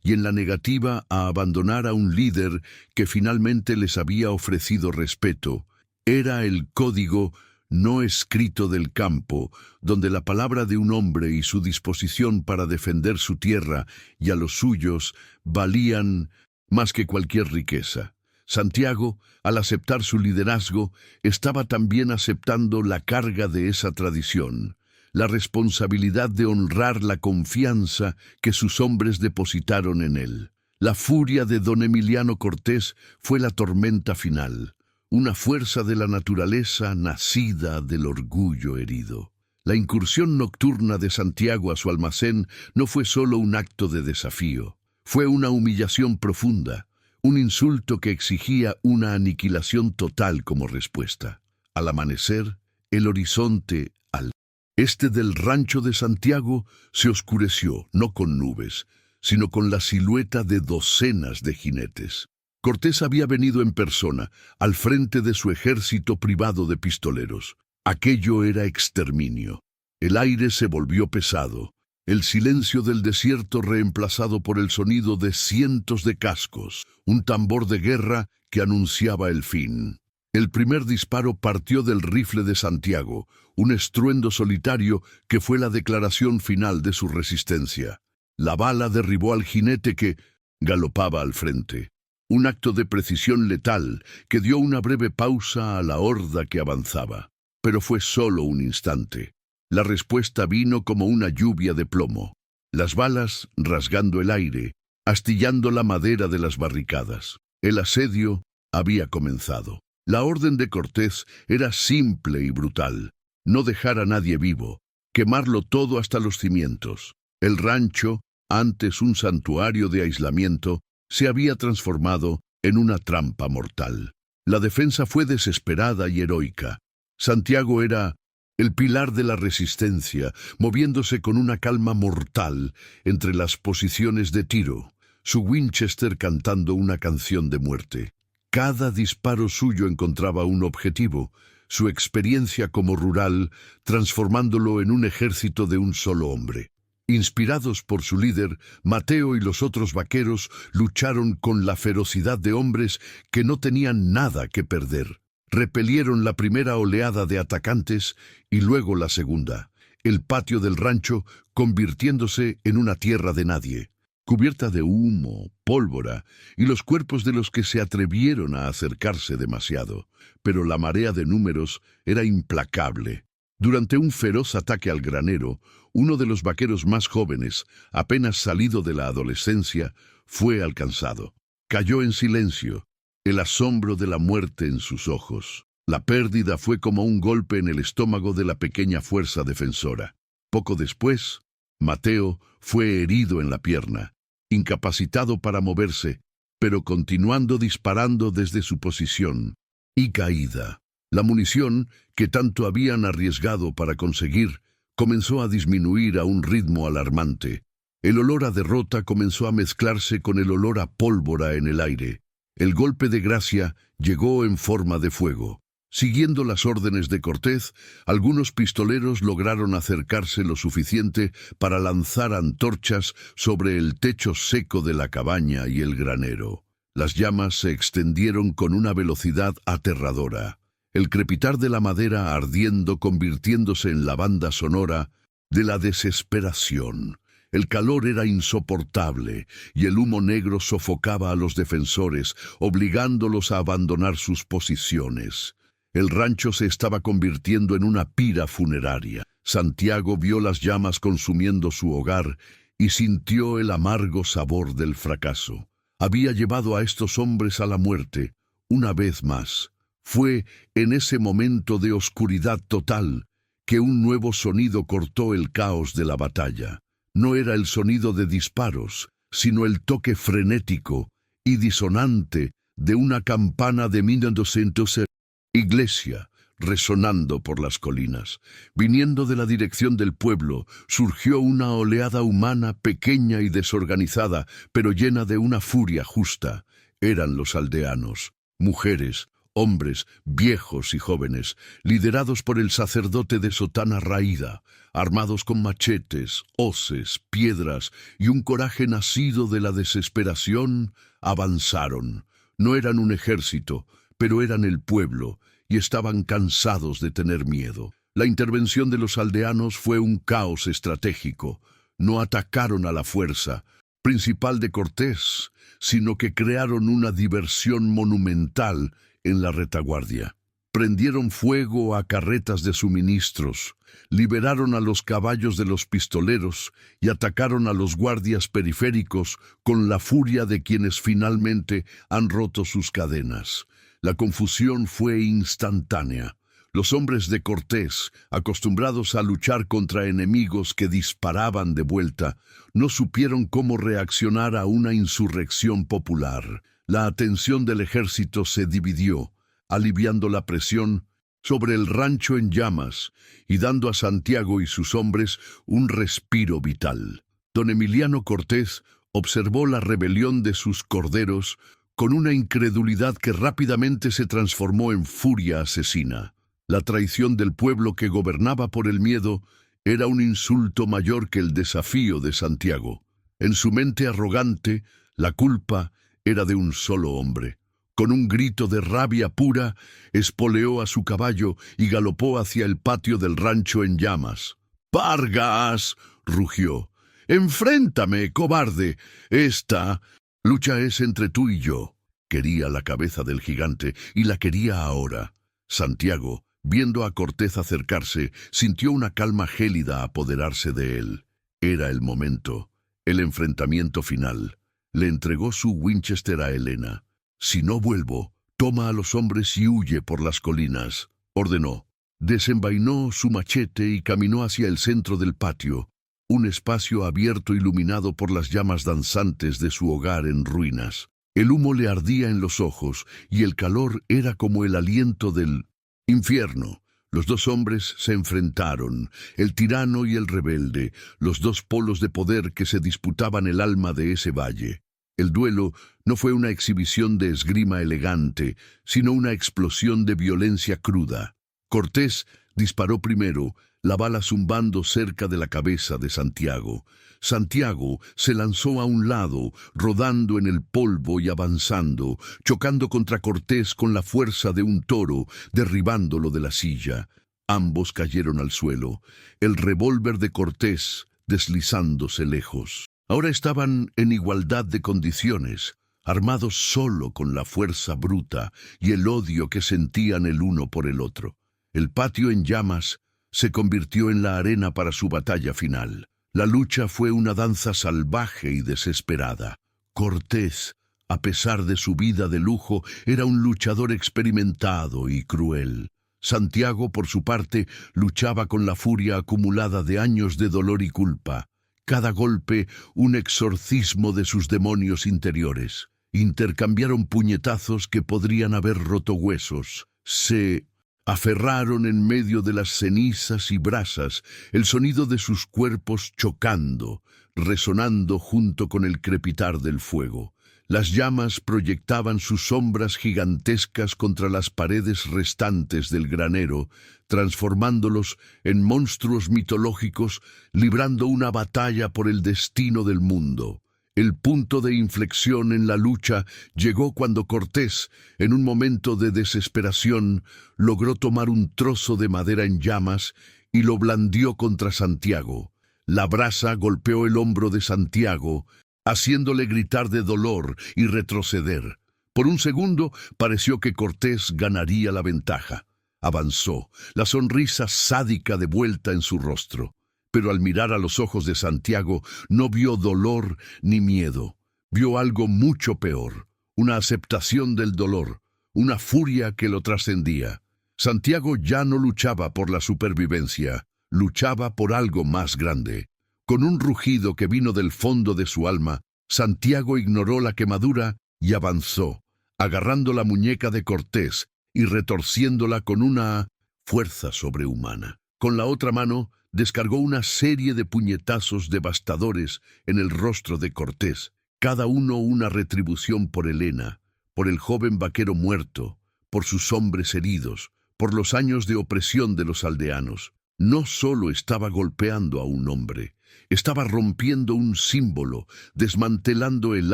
y en la negativa a abandonar a un líder que finalmente les había ofrecido respeto. Era el código no escrito del campo, donde la palabra de un hombre y su disposición para defender su tierra y a los suyos valían más que cualquier riqueza. Santiago, al aceptar su liderazgo, estaba también aceptando la carga de esa tradición, la responsabilidad de honrar la confianza que sus hombres depositaron en él. La furia de don Emiliano Cortés fue la tormenta final, una fuerza de la naturaleza nacida del orgullo herido. La incursión nocturna de Santiago a su almacén no fue solo un acto de desafío, fue una humillación profunda. Un insulto que exigía una aniquilación total como respuesta. Al amanecer, el horizonte al este del rancho de Santiago se oscureció, no con nubes, sino con la silueta de docenas de jinetes. Cortés había venido en persona, al frente de su ejército privado de pistoleros. Aquello era exterminio. El aire se volvió pesado. El silencio del desierto reemplazado por el sonido de cientos de cascos, un tambor de guerra que anunciaba el fin. El primer disparo partió del rifle de Santiago, un estruendo solitario que fue la declaración final de su resistencia. La bala derribó al jinete que galopaba al frente. Un acto de precisión letal que dio una breve pausa a la horda que avanzaba. Pero fue solo un instante. La respuesta vino como una lluvia de plomo, las balas rasgando el aire, astillando la madera de las barricadas. El asedio había comenzado. La orden de Cortés era simple y brutal. no dejar a nadie vivo, quemarlo todo hasta los cimientos. El rancho, antes un santuario de aislamiento, se había transformado en una trampa mortal. La defensa fue desesperada y heroica. Santiago era el pilar de la resistencia, moviéndose con una calma mortal entre las posiciones de tiro, su Winchester cantando una canción de muerte. Cada disparo suyo encontraba un objetivo, su experiencia como rural transformándolo en un ejército de un solo hombre. Inspirados por su líder, Mateo y los otros vaqueros lucharon con la ferocidad de hombres que no tenían nada que perder. Repelieron la primera oleada de atacantes y luego la segunda, el patio del rancho convirtiéndose en una tierra de nadie, cubierta de humo, pólvora y los cuerpos de los que se atrevieron a acercarse demasiado. Pero la marea de números era implacable. Durante un feroz ataque al granero, uno de los vaqueros más jóvenes, apenas salido de la adolescencia, fue alcanzado. Cayó en silencio, el asombro de la muerte en sus ojos. La pérdida fue como un golpe en el estómago de la pequeña fuerza defensora. Poco después, Mateo fue herido en la pierna, incapacitado para moverse, pero continuando disparando desde su posición, y caída. La munición, que tanto habían arriesgado para conseguir, comenzó a disminuir a un ritmo alarmante. El olor a derrota comenzó a mezclarse con el olor a pólvora en el aire. El golpe de gracia llegó en forma de fuego. Siguiendo las órdenes de Cortés, algunos pistoleros lograron acercarse lo suficiente para lanzar antorchas sobre el techo seco de la cabaña y el granero. Las llamas se extendieron con una velocidad aterradora. El crepitar de la madera ardiendo convirtiéndose en la banda sonora de la desesperación. El calor era insoportable y el humo negro sofocaba a los defensores, obligándolos a abandonar sus posiciones. El rancho se estaba convirtiendo en una pira funeraria. Santiago vio las llamas consumiendo su hogar y sintió el amargo sabor del fracaso. Había llevado a estos hombres a la muerte, una vez más. Fue en ese momento de oscuridad total que un nuevo sonido cortó el caos de la batalla. No era el sonido de disparos, sino el toque frenético y disonante de una campana de 1900 iglesia resonando por las colinas. Viniendo de la dirección del pueblo, surgió una oleada humana pequeña y desorganizada, pero llena de una furia justa. Eran los aldeanos, mujeres, hombres, viejos y jóvenes, liderados por el sacerdote de sotana raída, armados con machetes, hoces, piedras y un coraje nacido de la desesperación, avanzaron. No eran un ejército, pero eran el pueblo, y estaban cansados de tener miedo. La intervención de los aldeanos fue un caos estratégico. No atacaron a la fuerza principal de Cortés, sino que crearon una diversión monumental en la retaguardia. Prendieron fuego a carretas de suministros, liberaron a los caballos de los pistoleros y atacaron a los guardias periféricos con la furia de quienes finalmente han roto sus cadenas. La confusión fue instantánea. Los hombres de Cortés, acostumbrados a luchar contra enemigos que disparaban de vuelta, no supieron cómo reaccionar a una insurrección popular. La atención del ejército se dividió, aliviando la presión sobre el rancho en llamas y dando a Santiago y sus hombres un respiro vital. Don Emiliano Cortés observó la rebelión de sus corderos con una incredulidad que rápidamente se transformó en furia asesina. La traición del pueblo que gobernaba por el miedo era un insulto mayor que el desafío de Santiago. En su mente arrogante, la culpa era de un solo hombre. Con un grito de rabia pura, espoleó a su caballo y galopó hacia el patio del rancho en llamas. «¡Vargas!», rugió. «¡Enfréntame, cobarde! Esta lucha es entre tú y yo». Quería la cabeza del gigante y la quería ahora. Santiago, viendo a Cortés acercarse, sintió una calma gélida apoderarse de él. Era el momento, el enfrentamiento final. Le entregó su Winchester a Helena. «Si no vuelvo, toma a los hombres y huye por las colinas», ordenó. Desenvainó su machete y caminó hacia el centro del patio, un espacio abierto iluminado por las llamas danzantes de su hogar en ruinas. El humo le ardía en los ojos y el calor era como el aliento del infierno. Los dos hombres se enfrentaron, el tirano y el rebelde, los dos polos de poder que se disputaban el alma de ese valle. El duelo no fue una exhibición de esgrima elegante, sino una explosión de violencia cruda. Cortés disparó primero, la bala zumbando cerca de la cabeza de Santiago. Santiago se lanzó a un lado, rodando en el polvo y avanzando, chocando contra Cortés con la fuerza de un toro, derribándolo de la silla. Ambos cayeron al suelo, el revólver de Cortés deslizándose lejos. Ahora estaban en igualdad de condiciones, armados solo con la fuerza bruta y el odio que sentían el uno por el otro. El patio en llamas se convirtió en la arena para su batalla final. La lucha fue una danza salvaje y desesperada. Cortés, a pesar de su vida de lujo, era un luchador experimentado y cruel. Santiago, por su parte, luchaba con la furia acumulada de años de dolor y culpa. Cada golpe, un exorcismo de sus demonios interiores. Intercambiaron puñetazos que podrían haber roto huesos. Se aferraron en medio de las cenizas y brasas, el sonido de sus cuerpos chocando, resonando junto con el crepitar del fuego. Las llamas proyectaban sus sombras gigantescas contra las paredes restantes del granero, transformándolos en monstruos mitológicos, librando una batalla por el destino del mundo. El punto de inflexión en la lucha llegó cuando Cortés, en un momento de desesperación, logró tomar un trozo de madera en llamas y lo blandió contra Santiago. La brasa golpeó el hombro de Santiago, haciéndole gritar de dolor y retroceder. Por un segundo pareció que Cortés ganaría la ventaja. Avanzó, la sonrisa sádica de vuelta en su rostro. Pero al mirar a los ojos de Santiago no vio dolor ni miedo. Vio algo mucho peor, una aceptación del dolor, una furia que lo trascendía. Santiago ya no luchaba por la supervivencia, luchaba por algo más grande. Con un rugido que vino del fondo de su alma, Santiago ignoró la quemadura y avanzó, agarrando la muñeca de Cortés y retorciéndola con una fuerza sobrehumana. Con la otra mano, descargó una serie de puñetazos devastadores en el rostro de Cortés, cada uno una retribución por Helena, por el joven vaquero muerto, por sus hombres heridos, por los años de opresión de los aldeanos. No solo estaba golpeando a un hombre, estaba rompiendo un símbolo, desmantelando el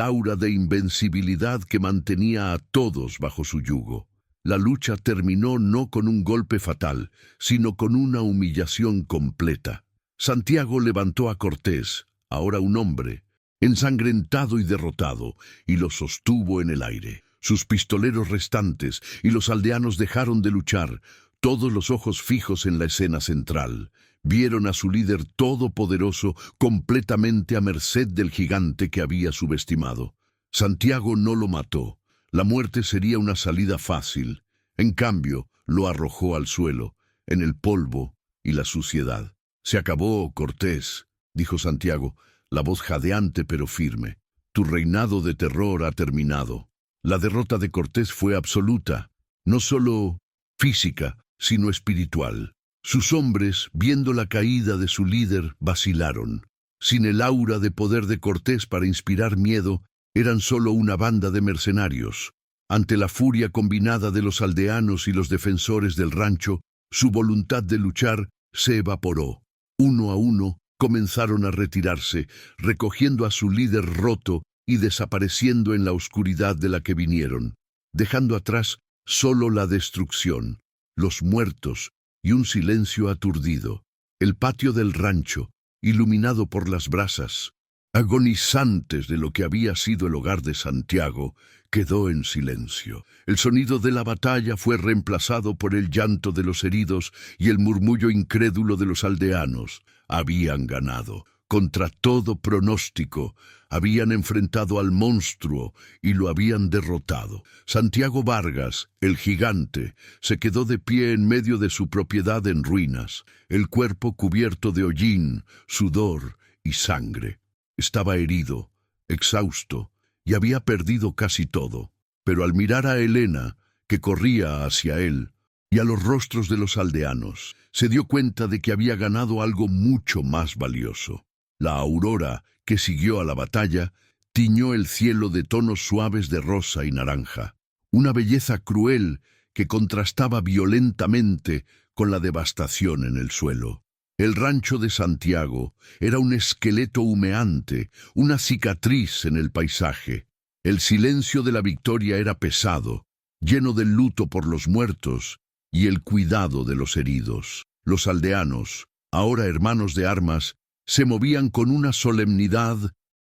aura de invencibilidad que mantenía a todos bajo su yugo. La lucha terminó no con un golpe fatal, sino con una humillación completa. Santiago levantó a Cortés, ahora un hombre, ensangrentado y derrotado, y lo sostuvo en el aire. Sus pistoleros restantes y los aldeanos dejaron de luchar, todos los ojos fijos en la escena central. Vieron a su líder todopoderoso completamente a merced del gigante que había subestimado. Santiago no lo mató. La muerte sería una salida fácil. En cambio, lo arrojó al suelo, en el polvo y la suciedad. «Se acabó, Cortés», dijo Santiago, la voz jadeante pero firme. «Tu reinado de terror ha terminado». La derrota de Cortés fue absoluta, no solo física, sino espiritual. Sus hombres, viendo la caída de su líder, vacilaron. Sin el aura de poder de Cortés para inspirar miedo, eran solo una banda de mercenarios. Ante la furia combinada de los aldeanos y los defensores del rancho, su voluntad de luchar se evaporó. Uno a uno comenzaron a retirarse, recogiendo a su líder roto y desapareciendo en la oscuridad de la que vinieron, dejando atrás solo la destrucción, los muertos y un silencio aturdido. El patio del rancho, iluminado por las brasas, agonizantes de lo que había sido el hogar de Santiago, quedó en silencio. El sonido de la batalla fue reemplazado por el llanto de los heridos y el murmullo incrédulo de los aldeanos. Habían ganado. Contra todo pronóstico, habían enfrentado al monstruo y lo habían derrotado. Santiago Vargas, el gigante, se quedó de pie en medio de su propiedad en ruinas, el cuerpo cubierto de hollín, sudor y sangre. Estaba herido, exhausto, y había perdido casi todo. Pero al mirar a Elena, que corría hacia él, y a los rostros de los aldeanos, se dio cuenta de que había ganado algo mucho más valioso. La aurora, que siguió a la batalla, tiñó el cielo de tonos suaves de rosa y naranja. Una belleza cruel que contrastaba violentamente con la devastación en el suelo. El rancho de Santiago era un esqueleto humeante, una cicatriz en el paisaje. El silencio de la victoria era pesado, lleno del luto por los muertos y el cuidado de los heridos. Los aldeanos, ahora hermanos de armas, se movían con una solemnidad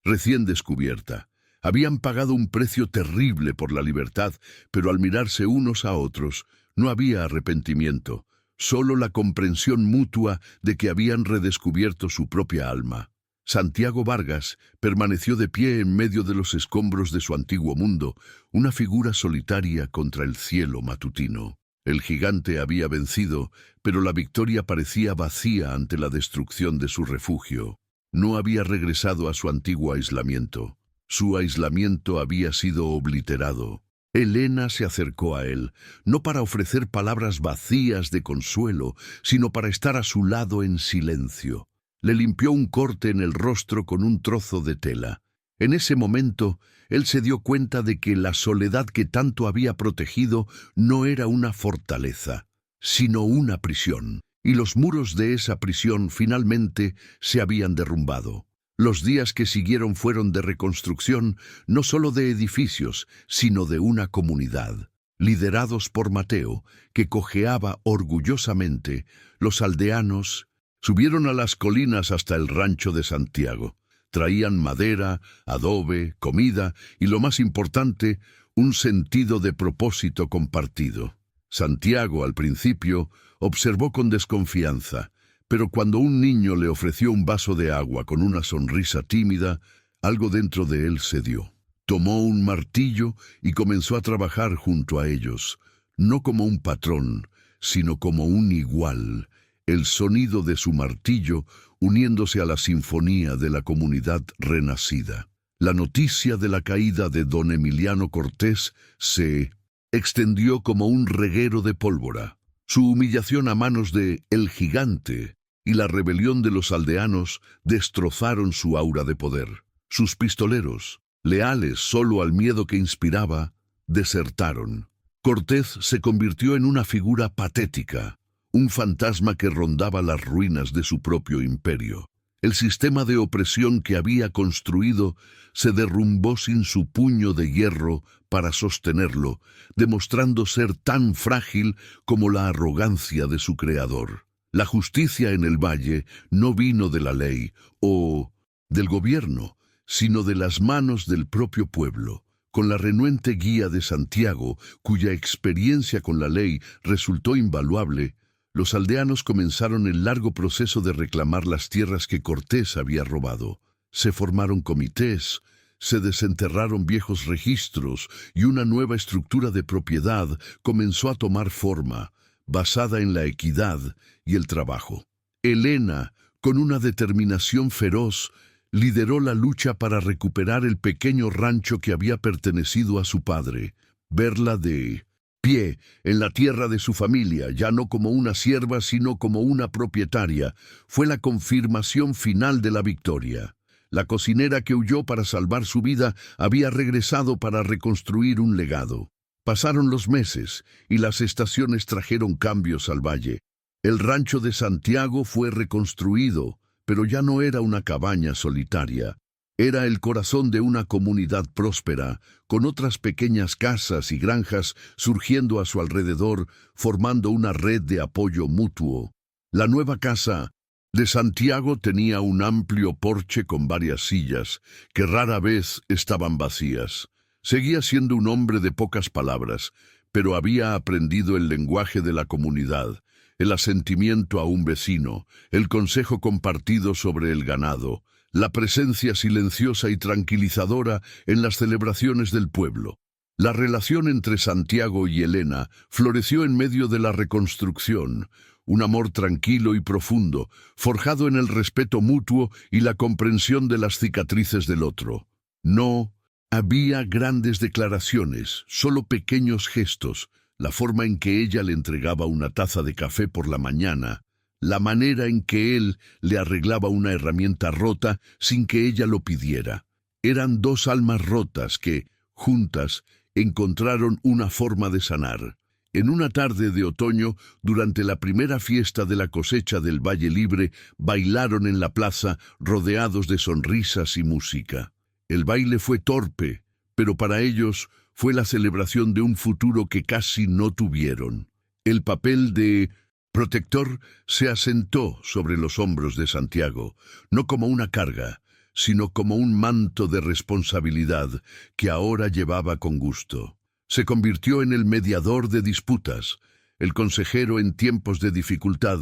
recién descubierta. Habían pagado un precio terrible por la libertad, pero al mirarse unos a otros no había arrepentimiento, solo la comprensión mutua de que habían redescubierto su propia alma. Santiago Vargas permaneció de pie en medio de los escombros de su antiguo mundo, una figura solitaria contra el cielo matutino. El gigante había vencido, pero la victoria parecía vacía ante la destrucción de su refugio. No había regresado a su antiguo aislamiento. Su aislamiento había sido obliterado. Elena se acercó a él, no para ofrecer palabras vacías de consuelo, sino para estar a su lado en silencio. Le limpió un corte en el rostro con un trozo de tela. En ese momento, él se dio cuenta de que la soledad que tanto había protegido no era una fortaleza, sino una prisión, y los muros de esa prisión finalmente se habían derrumbado. Los días que siguieron fueron de reconstrucción, no solo de edificios, sino de una comunidad. Liderados por Mateo, que cojeaba orgullosamente, los aldeanos subieron a las colinas hasta el rancho de Santiago. Traían madera, adobe, comida y, lo más importante, un sentido de propósito compartido. Santiago, al principio, observó con desconfianza, pero cuando un niño le ofreció un vaso de agua con una sonrisa tímida, algo dentro de él cedió. Tomó un martillo y comenzó a trabajar junto a ellos, no como un patrón, sino como un igual. El sonido de su martillo uniéndose a la sinfonía de la comunidad renacida. La noticia de la caída de don Emiliano Cortés se extendió como un reguero de pólvora. Su humillación a manos de El Gigante y la rebelión de los aldeanos destrozaron su aura de poder. Sus pistoleros, leales solo al miedo que inspiraba, desertaron. Cortés se convirtió en una figura patética, un fantasma que rondaba las ruinas de su propio imperio. El sistema de opresión que había construido se derrumbó sin su puño de hierro para sostenerlo, demostrando ser tan frágil como la arrogancia de su creador. La justicia en el valle no vino de la ley o del gobierno, sino de las manos del propio pueblo. Con la renuente guía de Santiago, cuya experiencia con la ley resultó invaluable, los aldeanos comenzaron el largo proceso de reclamar las tierras que Cortés había robado. Se formaron comités, se desenterraron viejos registros y una nueva estructura de propiedad comenzó a tomar forma, basada en la equidad y el trabajo. Elena, con una determinación feroz, lideró la lucha para recuperar el pequeño rancho que había pertenecido a su padre. Verla de pie en la tierra de su familia, ya no como una sierva, sino como una propietaria, fue la confirmación final de la victoria. La cocinera que huyó para salvar su vida había regresado para reconstruir un legado. Pasaron los meses y las estaciones trajeron cambios al valle. El rancho de Santiago fue reconstruido, pero ya no era una cabaña solitaria. Era el corazón de una comunidad próspera, con otras pequeñas casas y granjas surgiendo a su alrededor, formando una red de apoyo mutuo. La nueva casa de Santiago tenía un amplio porche con varias sillas, que rara vez estaban vacías. Seguía siendo un hombre de pocas palabras, pero había aprendido el lenguaje de la comunidad. el asentimiento a un vecino, el consejo compartido sobre el ganado, la presencia silenciosa y tranquilizadora en las celebraciones del pueblo. La relación entre Santiago y Elena floreció en medio de la reconstrucción, un amor tranquilo y profundo, forjado en el respeto mutuo y la comprensión de las cicatrices del otro. No había grandes declaraciones, solo pequeños gestos, la forma en que ella le entregaba una taza de café por la mañana, la manera en que él le arreglaba una herramienta rota sin que ella lo pidiera. Eran dos almas rotas que, juntas, encontraron una forma de sanar. En una tarde de otoño, durante la primera fiesta de la cosecha del Valle Libre, bailaron en la plaza rodeados de sonrisas y música. El baile fue torpe, pero para ellos fue la celebración de un futuro que casi no tuvieron. El papel de protector se asentó sobre los hombros de Santiago, no como una carga, sino como un manto de responsabilidad que ahora llevaba con gusto. Se convirtió en el mediador de disputas, el consejero en tiempos de dificultad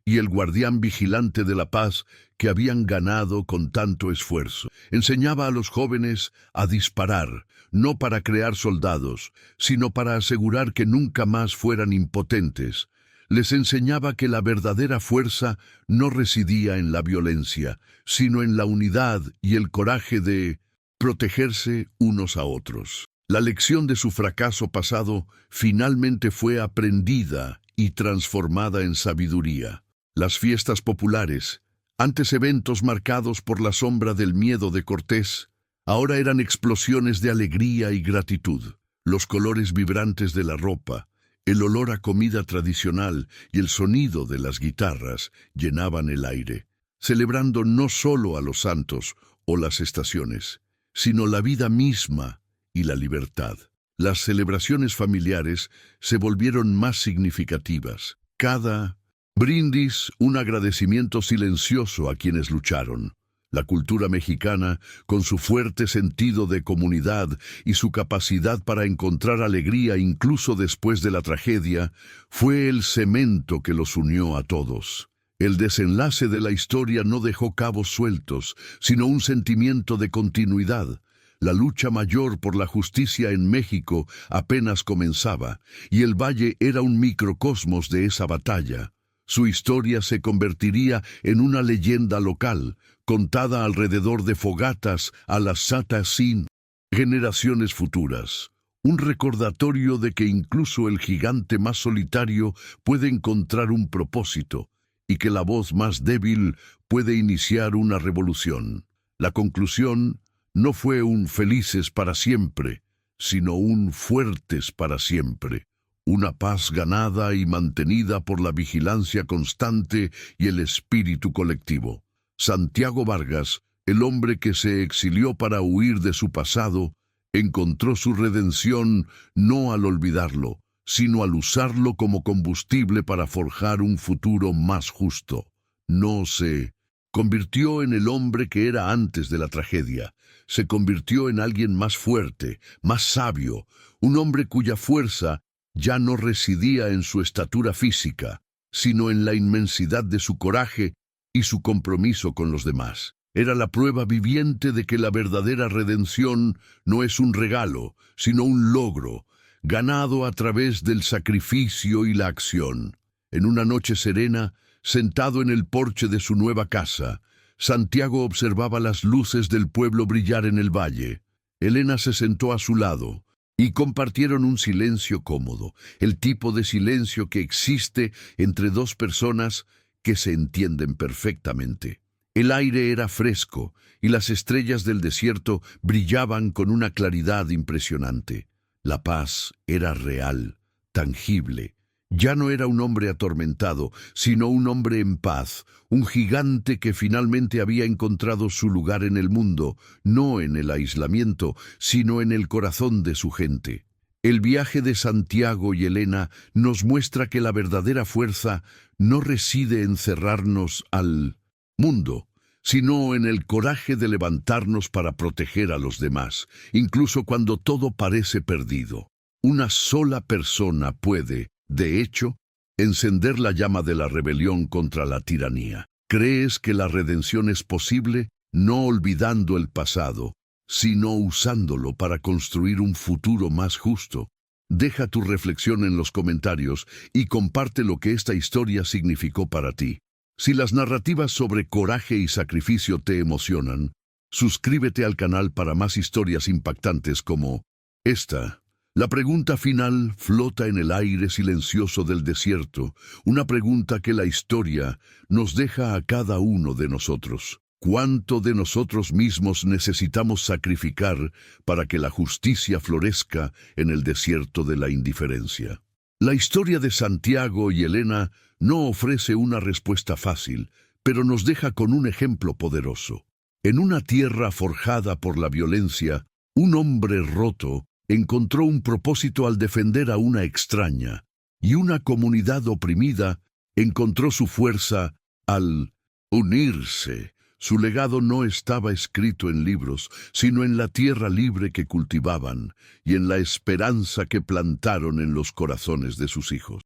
y el guardián vigilante de la paz que habían ganado con tanto esfuerzo. Enseñaba a los jóvenes a disparar, no para crear soldados, sino para asegurar que nunca más fueran impotentes. Les enseñaba que la verdadera fuerza no residía en la violencia, sino en la unidad y el coraje de protegerse unos a otros. La lección de su fracaso pasado finalmente fue aprendida y transformada en sabiduría. Las fiestas populares, antes eventos marcados por la sombra del miedo de Cortés, ahora eran explosiones de alegría y gratitud. Los colores vibrantes de la ropa, el olor a comida tradicional y el sonido de las guitarras llenaban el aire, celebrando no solo a los santos o las estaciones, sino la vida misma y la libertad. Las celebraciones familiares se volvieron más significativas. Cada brindis, un agradecimiento silencioso a quienes lucharon. La cultura mexicana, con su fuerte sentido de comunidad y su capacidad para encontrar alegría incluso después de la tragedia, fue el cemento que los unió a todos. El desenlace de la historia no dejó cabos sueltos, sino un sentimiento de continuidad. La lucha mayor por la justicia en México apenas comenzaba, y el Valle era un microcosmos de esa batalla. Su historia se convertiría en una leyenda local, contada alrededor de fogatas a las Satasín, generaciones futuras. Un recordatorio de que incluso el gigante más solitario puede encontrar un propósito, y que la voz más débil puede iniciar una revolución. La conclusión no fue un felices para siempre, sino un fuertes para siempre. Una paz ganada y mantenida por la vigilancia constante y el espíritu colectivo. Santiago Vargas, el hombre que se exilió para huir de su pasado, encontró su redención no al olvidarlo, sino al usarlo como combustible para forjar un futuro más justo. No se convirtió en el hombre que era antes de la tragedia. Se convirtió en alguien más fuerte, más sabio, un hombre cuya fuerza ya no residía en su estatura física, sino en la inmensidad de su coraje y su compromiso con los demás. Era la prueba viviente de que la verdadera redención no es un regalo, sino un logro, ganado a través del sacrificio y la acción. En una noche serena, sentado en el porche de su nueva casa, Santiago observaba las luces del pueblo brillar en el valle. Elena se sentó a su lado, y compartieron un silencio cómodo, el tipo de silencio que existe entre dos personas que se entienden perfectamente. El aire era fresco y las estrellas del desierto brillaban con una claridad impresionante. La paz era real, tangible. Ya no era un hombre atormentado, sino un hombre en paz, un gigante que finalmente había encontrado su lugar en el mundo, no en el aislamiento, sino en el corazón de su gente. El viaje de Santiago y Elena nos muestra que la verdadera fuerza no reside en cerrarnos al mundo, sino en el coraje de levantarnos para proteger a los demás, incluso cuando todo parece perdido. Una sola persona puede, de hecho, encender la llama de la rebelión contra la tiranía. ¿Crees que la redención es posible? No olvidando el pasado, sino usándolo para construir un futuro más justo. Deja tu reflexión en los comentarios y comparte lo que esta historia significó para ti. Si las narrativas sobre coraje y sacrificio te emocionan, suscríbete al canal para más historias impactantes como esta. La pregunta final flota en el aire silencioso del desierto, una pregunta que la historia nos deja a cada uno de nosotros. ¿Cuánto de nosotros mismos necesitamos sacrificar para que la justicia florezca en el desierto de la indiferencia? La historia de Santiago y Elena no ofrece una respuesta fácil, pero nos deja con un ejemplo poderoso. En una tierra forjada por la violencia, un hombre roto encontró un propósito al defender a una extraña, y una comunidad oprimida encontró su fuerza al unirse. Su legado no estaba escrito en libros, sino en la tierra libre que cultivaban y en la esperanza que plantaron en los corazones de sus hijos.